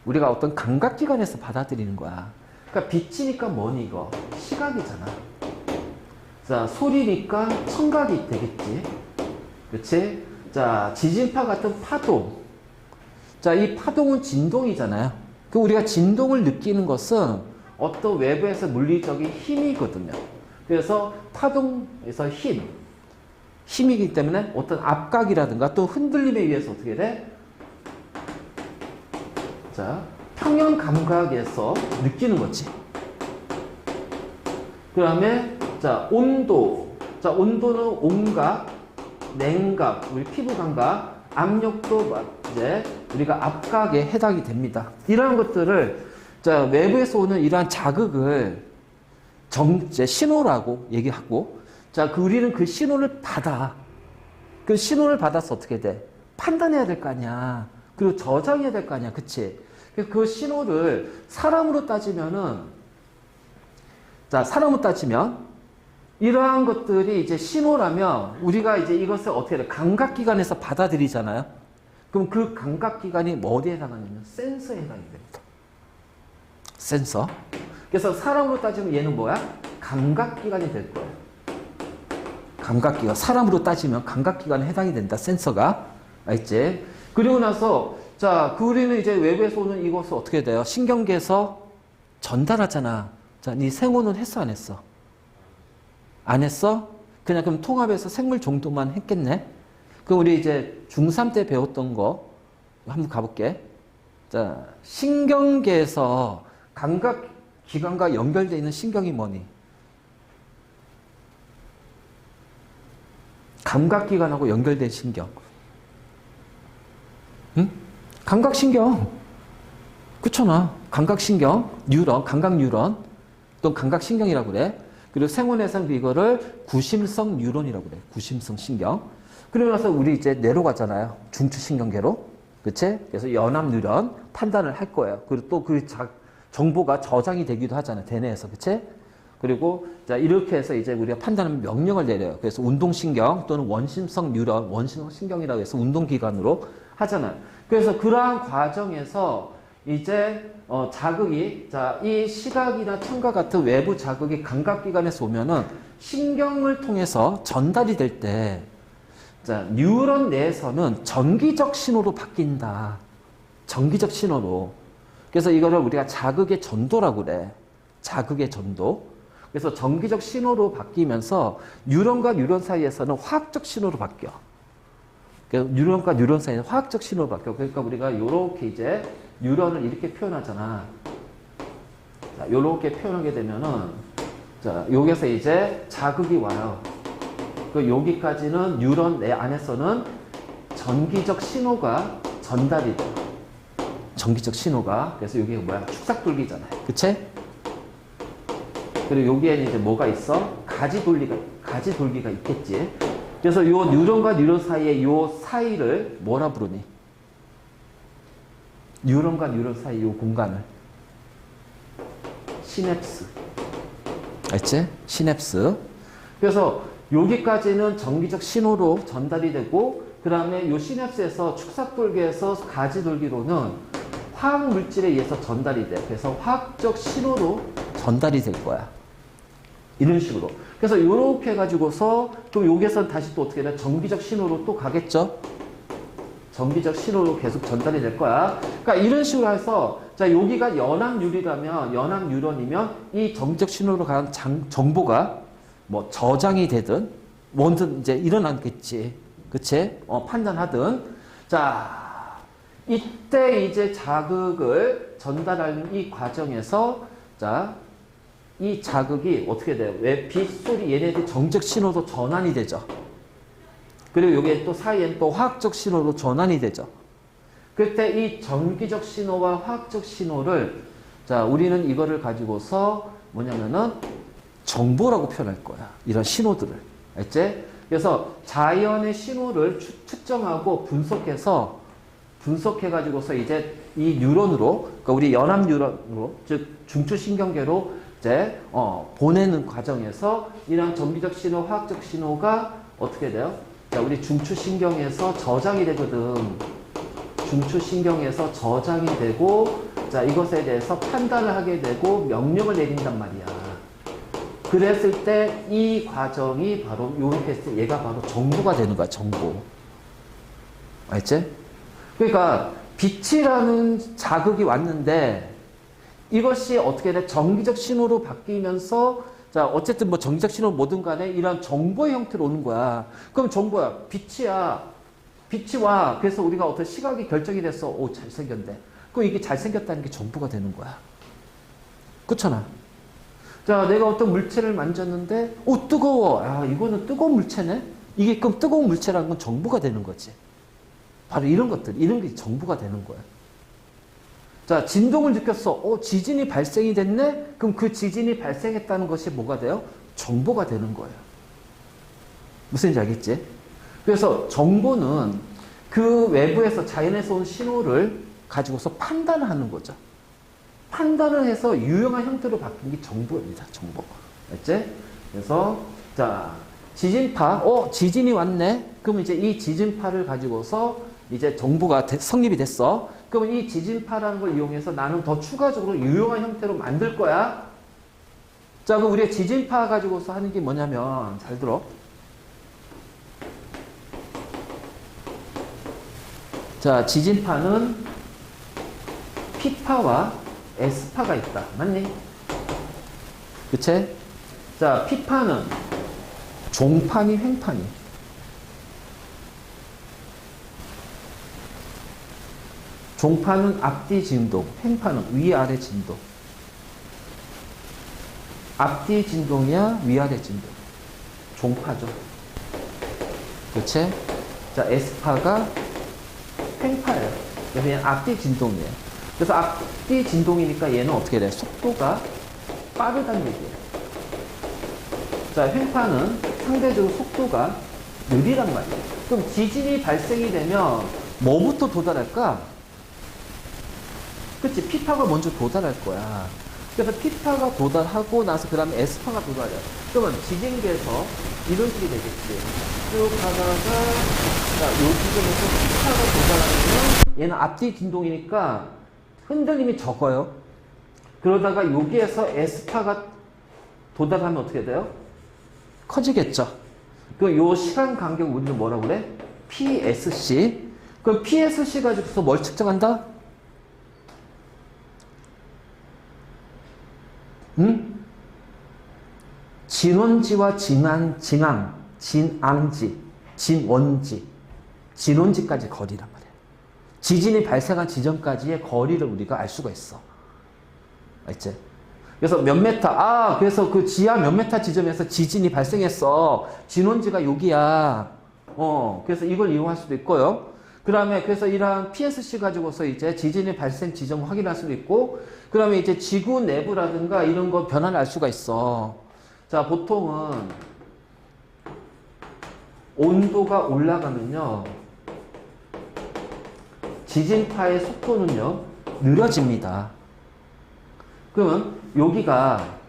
우리가 어떤 감각기관에서 받아들이는 거야. 그러니까 빛이니까 뭐니 이거? 시각이잖아. 자, 소리니까 청각이 되겠지. 그치? 자, 지진파 같은 파동. 자, 이 파동은 진동이잖아요. 그 우리가 진동을 느끼는 것은 어떤 외부에서 물리적인 힘이거든요. 그래서 파동에서 힘이기 때문에 어떤 압각이라든가 또 흔들림에 의해서 어떻게 돼? 자, 평형 감각에서 느끼는 거지. 그 다음에 자, 온도. 자, 온도는 온각, 냉각, 우리 피부 감각, 압력도 이제 우리가 압각에 해당이 됩니다. 이러한 것들을 자, 외부에서 오는 이러한 자극을 이제 신호라고 얘기하고, 자, 우리는 그 신호를 받아. 그 신호를 받아서 어떻게 돼? 판단해야 될 거 아니야. 그리고 저장해야 될 거 아니야. 그치? 그 신호를 사람으로 따지면은, 자, 사람으로 따지면, 이러한 것들이 이제 신호라면, 우리가 이제 이것을 어떻게 해? 감각기관에서 받아들이잖아요. 그럼 그 감각기관이 어디에 해당하냐면, 센서에 해당이 됩니다. 센서. 그래서 사람으로 따지면 얘는 뭐야? 감각기관이 될 거예요. 감각기관. 사람으로 따지면 감각기관에 해당이 된다. 센서가. 알지? 그리고 나서 자, 우리는 이제 외부에서 오는 이것을 어떻게 돼요? 신경계에서 전달하잖아. 자, 네 생호는 했어, 안 했어? 안 했어? 그냥 그럼 통합해서 생물 정도만 했겠네? 그럼 우리 이제 중3 때 배웠던 거 한번 가볼게. 자, 신경계에서 감각기관과 연결되어 있는 신경이 뭐니? 감각기관하고 연결된 신경. 응? 감각신경. 그렇잖아. 감각신경, 뉴런, 감각뉴런, 또 감각신경이라고 그래. 그리고 생원에서는 이거를 구심성 뉴런이라고 그래. 구심성 신경. 그러고 나서 우리 이제 뇌로 가잖아요. 중추신경계로. 그치? 그래서 연합 뉴런 판단을 할 거예요. 그리고 또 그 정보가 저장이 되기도 하잖아요. 대뇌에서. 그치? 그리고 자, 이렇게 해서 이제 우리가 판단하면 명령을 내려요. 그래서 운동신경 또는 원심성 뉴런, 원심성 신경이라고 해서 운동기관으로 하잖아요. 그래서 그러한 과정에서 이제 자극이, 자, 이 시각이나 청각 같은 외부 자극이 감각기관에서 오면은 신경을 통해서 전달이 될 때, 자, 뉴런 내에서는 전기적 신호로 바뀐다. 전기적 신호로. 그래서 이거를 우리가 자극의 전도라고 그래. 자극의 전도. 그래서 전기적 신호로 바뀌면서 뉴런과 뉴런 사이에서는 화학적 신호로 바뀌어. 그래서 뉴런과 뉴런 사이에는 화학적 신호로 바뀌어. 그러니까 우리가 이렇게 이제 뉴런을 이렇게 표현하잖아. 자, 이렇게 표현하게 되면은, 자, 여기서 이제 자극이 와요. 그 여기까지는 뉴런 내 안에서는 전기적 신호가 전달이 돼. 전기적 신호가. 그래서 여기가 뭐야? 축삭돌기잖아요. 그치? 그리고 여기에는 이제 뭐가 있어? 가지돌기가 있겠지. 그래서 요 뉴런과 뉴런 사이에 요 사이를 뭐라 부르니? 뉴런과 뉴런 사이 이 공간을. 시냅스. 알지? 시냅스. 그래서 여기까지는 전기적 신호로 전달이 되고, 그 다음에 이 시냅스에서 축삭돌기에서 가지돌기로는 화학 물질에 의해서 전달이 돼. 그래서 화학적 신호로 전달이 될 거야. 이런 식으로. 그래서 이렇게 해가지고서 또 여기에서 다시 또 어떻게 돼? 전기적 신호로 또 가겠죠? 전기적 신호로 계속 전달이 될 거야. 그러니까 이런 식으로 해서, 자, 여기가 연합유리라면, 연합뉴런이면 이 전기적 신호로 가는 정보가 뭐 저장이 되든 뭐든 이제 일어나겠지. 그치? 판단하든. 자, 이때 이제 자극을 전달하는 이 과정에서, 자, 이 자극이 어떻게 돼요? 왜 빛, 소리, 얘네들 정적 신호도 전환이 되죠. 그리고 여기에 또 사이엔 또 화학적 신호로 전환이 되죠. 그때 이 전기적 신호와 화학적 신호를, 자, 우리는 이거를 가지고서 뭐냐면은 정보라고 표현할 거야. 이런 신호들을. 알지? 그래서 자연의 신호를 측정하고 분석해가지고서 이제 이 뉴런으로, 그러니까 우리 연합 뉴런으로, 즉 중추신경계로 이제 보내는 과정에서 이런 전기적 신호, 화학적 신호가 어떻게 돼요? 자, 우리 중추신경에서 저장이 되거든. 중추신경에서 저장이 되고, 자, 이것에 대해서 판단을 하게 되고 명령을 내린단 말이야. 그랬을 때 이 과정이 바로 요렇게 했을 때 얘가 바로 정보가 되는 거야. 정보. 알지? 그러니까 빛이라는 자극이 왔는데 이것이 어떻게 돼? 전기적 신호로 바뀌면서, 자, 어쨌든 뭐 전기적 신호 뭐든 간에 이런 정보의 형태로 오는 거야. 그럼 정보야. 빛이야. 빛이 와. 그래서 우리가 어떤 시각이 결정이 됐어. 오, 잘생겼네. 그럼 이게 잘생겼다는 게 정보가 되는 거야. 그렇잖아. 자, 내가 어떤 물체를 만졌는데, 오, 뜨거워. 아, 이거는 뜨거운 물체네? 이게 그럼 뜨거운 물체라는 건 정보가 되는 거지. 바로 이런 것들, 이런 게 정보가 되는 거야. 자, 진동을 느꼈어. 지진이 발생이 됐네? 그럼 그 지진이 발생했다는 것이 뭐가 돼요? 정보가 되는 거예요. 무슨 얘기인지 알겠지? 그래서 정보는 그 외부에서, 자연에서 온 신호를 가지고서 판단하는 거죠. 판단을 해서 유용한 형태로 바뀐 게 정보입니다. 정보. 알지? 그래서, 자, 지진파. 지진이 왔네? 그럼 이제 이 지진파를 가지고서 이제 정보가 성립이 됐어. 그러면 이 지진파라는 걸 이용해서 나는 더 추가적으로 유용한 형태로 만들 거야. 자, 그럼 우리가 지진파 가지고서 하는 게 뭐냐면, 잘 들어. 자, 지진파는 P파와 S파가 있다. 맞니? 그치? 자, P파는 종파니, 횡파니? 종파는 앞뒤 진동, 횡파는 위아래 진동. 앞뒤 진동이야, 위아래 진동. 종파죠. 그치? 자, S파가 횡파예요. 그냥 앞뒤 진동이에요. 그래서 앞뒤 진동이니까 얘는 어떻게 돼? 속도가 빠르다는 얘기예요. 자, 횡파는 상대적으로 속도가 느리단 말이에요. 그럼 지진이 발생이 되면 뭐부터 도달할까? 그치? P파가 먼저 도달할 거야. 그래서 P파가 도달하고 나서 그 다음에 S파가 도달해요. 그러면 지진계에서 이런 식이 되겠지. 쭉 가다가, 자, 요 지점에서 P파가 도달하면 얘는 앞뒤 진동이니까 흔들림이 적어요. 그러다가 여기에서 S파가 도달하면 어떻게 돼요? 커지겠죠. 그럼 요 시간 간격 우리는 뭐라고 그래? PSC. 그럼 PSC 가지고서 뭘 측정한다? 응? 진원지와 진앙지, 진원지, 진원지까지 거리란 말이야. 지진이 발생한 지점까지의 거리를 우리가 알 수가 있어. 알지? 그래서 몇 메타, 그래서 그 지하 몇 메타 지점에서 지진이 발생했어. 진원지가 여기야. 그래서 이걸 이용할 수도 있고요. 그 다음에 그래서 이러한 PSC 가지고서 이제 지진의 발생 지점을 확인할 수도 있고, 그 다음에 이제 지구 내부라든가 이런 거 변화를 알 수가 있어. 자, 보통은 온도가 올라가면요, 지진파의 속도는요, 느려집니다. 그러면 여기가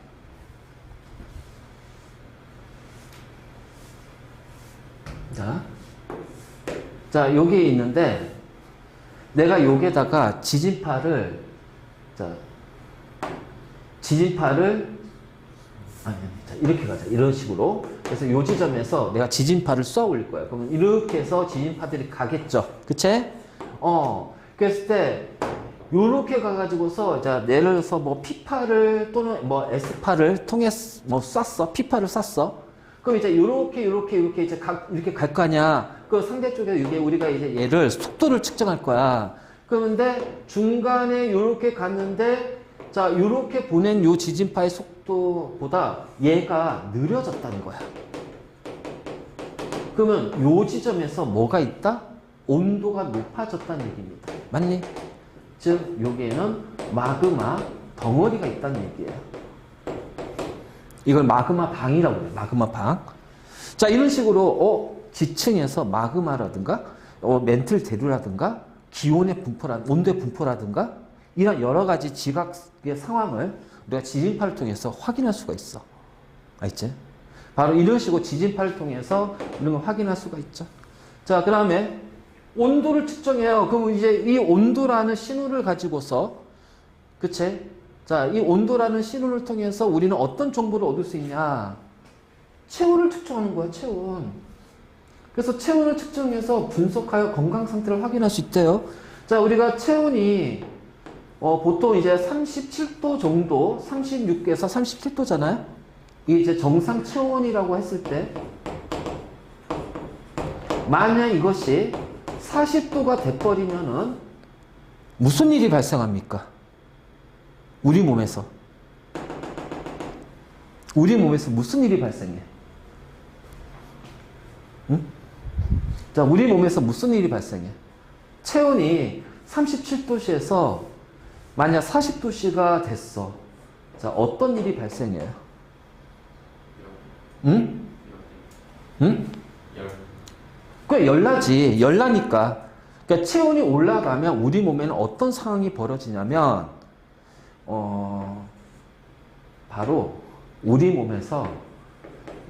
자 여기에 있는데 내가 여기에다가 지진파를 아니 자, 이렇게 가자. 이런 식으로. 그래서 요 지점에서 내가 지진파를 쏘아 올릴 거야. 그러면 이렇게 해서 지진파들이 가겠죠. 그치? 그랬을 때 요렇게 가가지고서 자 예를 들어서 뭐 P파를 또는 뭐 S파를 통해 뭐 쐈어. P파를 쐈어. 그럼 이제 요렇게 이제 이렇게 갈 거 아니야. 그 상대 쪽에 이게 우리가 이제 얘를 속도를 측정할 거야. 그런데 중간에 요렇게 갔는데 자 요렇게 보낸 요 지진파의 속도보다 얘가 느려졌다는 거야. 그러면 요 지점에서 뭐가 있다? 온도가 높아졌다는 얘기입니다. 맞니? 즉 여기에는 마그마 덩어리가 있다는 얘기예요. 이걸 마그마 방이라고 해요. 마그마 방. 자 이런 식으로 지층에서 마그마라든가 멘틀 대류라든가 기온의 분포라든가 온도의 분포라든가 이런 여러 가지 지각의 상황을 우리가 지진파를 통해서 확인할 수가 있어. 알지? 바로 이런 식으로 지진파를 통해서 이런 걸 확인할 수가 있죠. 자, 그 다음에 온도를 측정해요. 그럼 이제 이 온도라는 신호를 가지고서, 그치? 자, 이 온도라는 신호를 통해서 우리는 어떤 정보를 얻을 수 있냐? 체온을 측정하는 거야, 체온. 그래서 체온을 측정해서 분석하여 건강 상태를 확인할 수 있대요. 자, 우리가 체온이 보통 이제 37도 정도, 36에서 37도잖아요? 이게 이제 정상 체온이라고 했을 때, 만약 이것이 40도가 돼버리면은 무슨 일이 발생합니까? 우리 몸에서. 우리 몸에서 무슨 일이 발생해? 응? 자, 우리 몸에서 무슨 일이 발생해? 체온이 37도씨에서 만약 40도씨가 됐어. 자, 어떤 일이 발생해요? 응? 응? 그 열나지. 열나니까. 그러니까 체온이 올라가면 우리 몸에는 어떤 상황이 벌어지냐면, 바로 우리 몸에서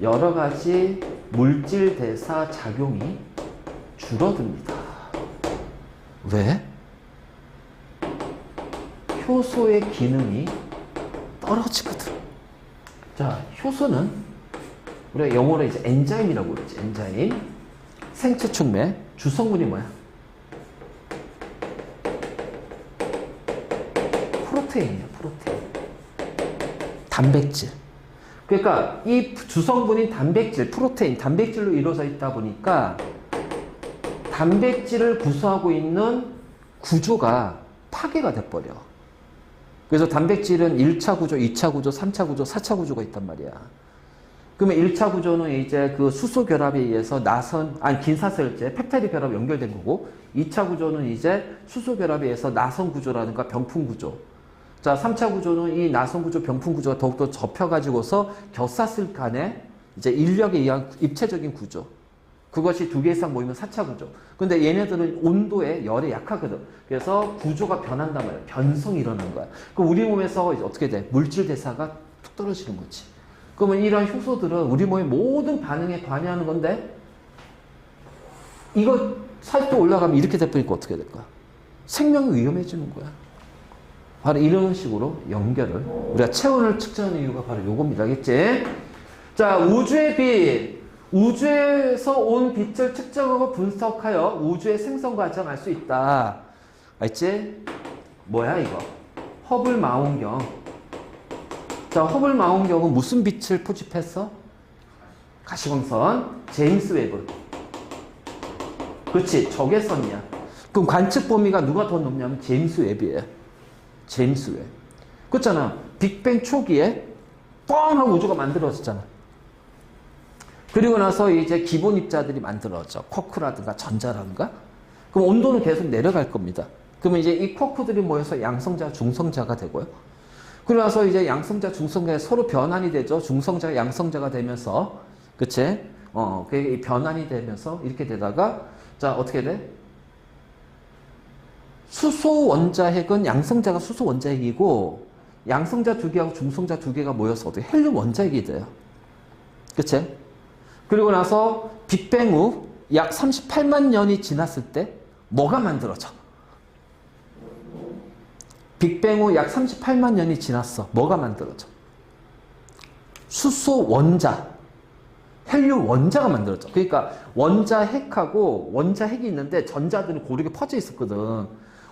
여러 가지 물질 대사 작용이 줄어듭니다. 왜? 효소의 기능이 떨어지거든. 자, 효소는 우리가 영어로 이제 엔자임이라고 그러지. 엔자임. 생체 촉매. 주성분이 뭐야? 프로테인이야, 프로테인. 단백질. 그러니까 이 주성분인 단백질, 프로테인, 단백질로 이루어져 있다 보니까 단백질을 구성하고 있는 구조가 파괴가 돼버려. 그래서 단백질은 1차 구조, 2차 구조, 3차 구조, 4차 구조가 있단 말이야. 그러면 1차 구조는 이제 그 수소 결합에 의해서 긴사슬제, 펩타이드 결합 연결된 거고, 2차 구조는 이제 수소 결합에 의해서 나선 구조라든가 병풍 구조. 자, 3차 구조는 이 나선 구조, 병풍 구조가 더욱더 접혀가지고서 겹사슬 간에 이제 인력에 의한 입체적인 구조. 그것이 두 개 이상 모이면 4차 구조. 근데 얘네들은 온도에, 열에 약하거든. 그래서 구조가 변한단 말이야. 변성이 일어난 거야. 그럼 우리 몸에서 이제 어떻게 돼? 물질 대사가 툭 떨어지는 거지. 그러면 이런 효소들은 우리 몸의 모든 반응에 관여하는 건데, 이거 40도 올라가면 이렇게 돼버리니까 어떻게 될 거야? 생명이 위험해지는 거야. 바로 이런 식으로 연결을, 우리가 체온을 측정하는 이유가 바로 요겁니다. 알겠지? 자, 우주의 빛. 우주에서 온 빛을 측정하고 분석하여 우주의 생성 과정을 알 수 있다. 알지? 뭐야 이거? 허블 망원경. 자, 허블 망원경은 무슨 빛을 포집했어? 가시광선. 제임스 웨브. 그렇지, 적외선이야. 그럼 관측 범위가 누가 더 높냐면 제임스 웨브예요. 제임스 웨브. 그렇잖아. 빅뱅 초기에 뻥 하고 우주가 만들어졌잖아. 그리고 나서 이제 기본 입자들이 만들어져. 쿼크라든가 전자라든가. 그럼 온도는 계속 내려갈 겁니다. 그러면 이제 이 쿼크들이 모여서 양성자, 중성자가 되고요. 그러고 나서 이제 양성자, 중성자가 서로 변환이 되죠. 중성자가 양성자가 되면서, 그치? 그게 변환이 되면서 이렇게 되다가, 자, 어떻게 돼? 수소 원자핵은 양성자가 수소 원자핵이고 양성자 두 개하고 중성자 두 개가 모여서 어떻게 헬륨 원자핵이 돼요. 그치? 그리고 나서 빅뱅 후 약 38만 년이 지났을 때 뭐가 만들어져? 빅뱅 후 약 38만 년이 지났어. 뭐가 만들어져? 수소 원자, 헬륨 원자가 만들어져. 그러니까 원자핵하고 원자핵이 있는데 전자들은 고르게 퍼져 있었거든.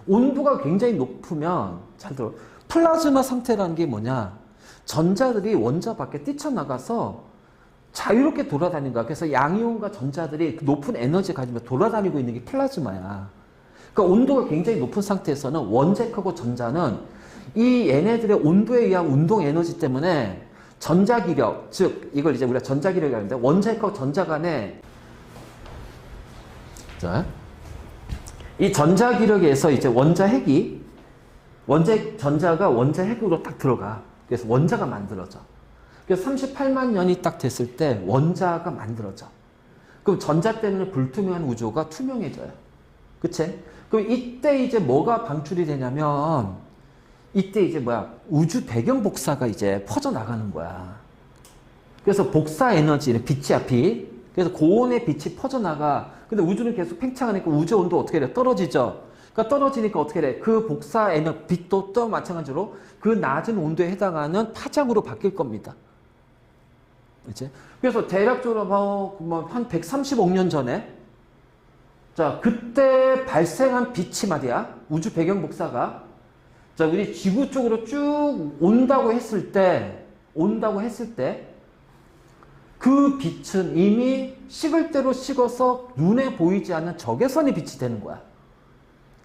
온도가 굉장히 높으면, 잘 들어. 플라즈마 상태라는 게 뭐냐? 전자들이 원자 밖에 뛰쳐나가서 자유롭게 돌아다니는 거야. 그래서 양이온과 전자들이 높은 에너지 가지고 돌아다니고 있는 게 플라즈마야. 그러니까 온도가 굉장히 높은 상태에서는 원자핵하고 전자는 이 얘네들의 온도에 의한 운동 에너지 때문에 전자기력, 즉 이걸 이제 우리가 전자기력이라고 하는데 원자핵하고 전자 간에 자, 이 전자기력에서 이제 전자가 원자핵으로 딱 들어가. 그래서 원자가 만들어져. 그래서 38만 년이 딱 됐을 때 원자가 만들어져. 그럼 전자 때문에 불투명한 우주가 투명해져요. 그치? 그럼 이때 이제 뭐가 방출이 되냐면 이때 이제 우주 배경 복사가 이제 퍼져나가는 거야. 그래서 복사 에너지는 빛이야, 빛. 그래서 고온의 빛이 퍼져나가. 근데 우주는 계속 팽창하니까 우주 온도 어떻게 돼? 떨어지죠. 그러니까 떨어지니까 어떻게 돼? 그 복사 에너지, 빛도 또 마찬가지로 그 낮은 온도에 해당하는 파장으로 바뀔 겁니다. 그치? 그래서 대략적으로 한 130억 년 전에 자, 그때 발생한 빛이 말이야. 우주 배경 복사가 자, 우리 지구 쪽으로 쭉 온다고 했을 때 그 빛은 이미 식을 대로 식어서 눈에 보이지 않는 적외선의 빛이 되는 거야.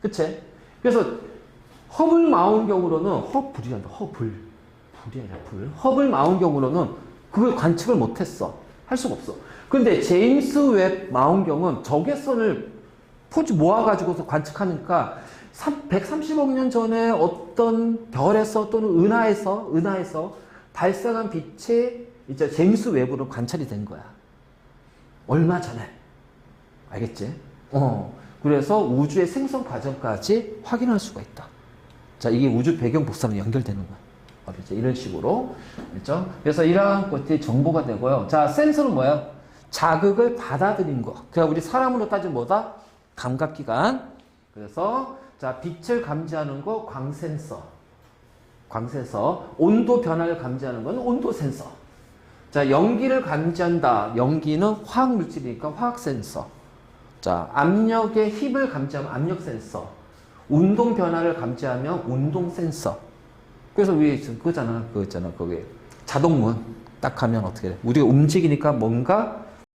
그치? 그래서 허블 망원경으로는 허블 망원경으로는 그걸 관측을 못했어. 할 수가 없어. 근데 제임스 웹 망원경은 적외선을 포즈 모아가지고서 관측하니까 130억 년 전에 어떤 별에서 또는 은하에서 발생한 빛이 이제 제임스 웹으로 관찰이 된 거야. 얼마 전에. 알겠지? 그래서 우주의 생성 과정까지 확인할 수가 있다. 자, 이게 우주 배경 복사로 연결되는 거야. 알겠죠? 이런 식으로. 그렇죠? 그래서 이러한 것들이 정보가 되고요. 자, 센서는 뭐야? 자극을 받아들인 거. 그러니까 우리 사람으로 따지면 뭐다? 감각기관. 그래서 자, 빛을 감지하는 거 광센서. 온도 변화를 감지하는 건 온도 센서. 자, 연기를 감지한다. 연기는 화학 물질이니까 화학 센서. 자, 압력의 힙을 감지하면 압력 센서. 운동 변화를 감지하면 운동 센서. 그래서 그거 있잖아. 거기 자동문 딱 하면 어떻게 돼? 우리가 움직이니까 뭔가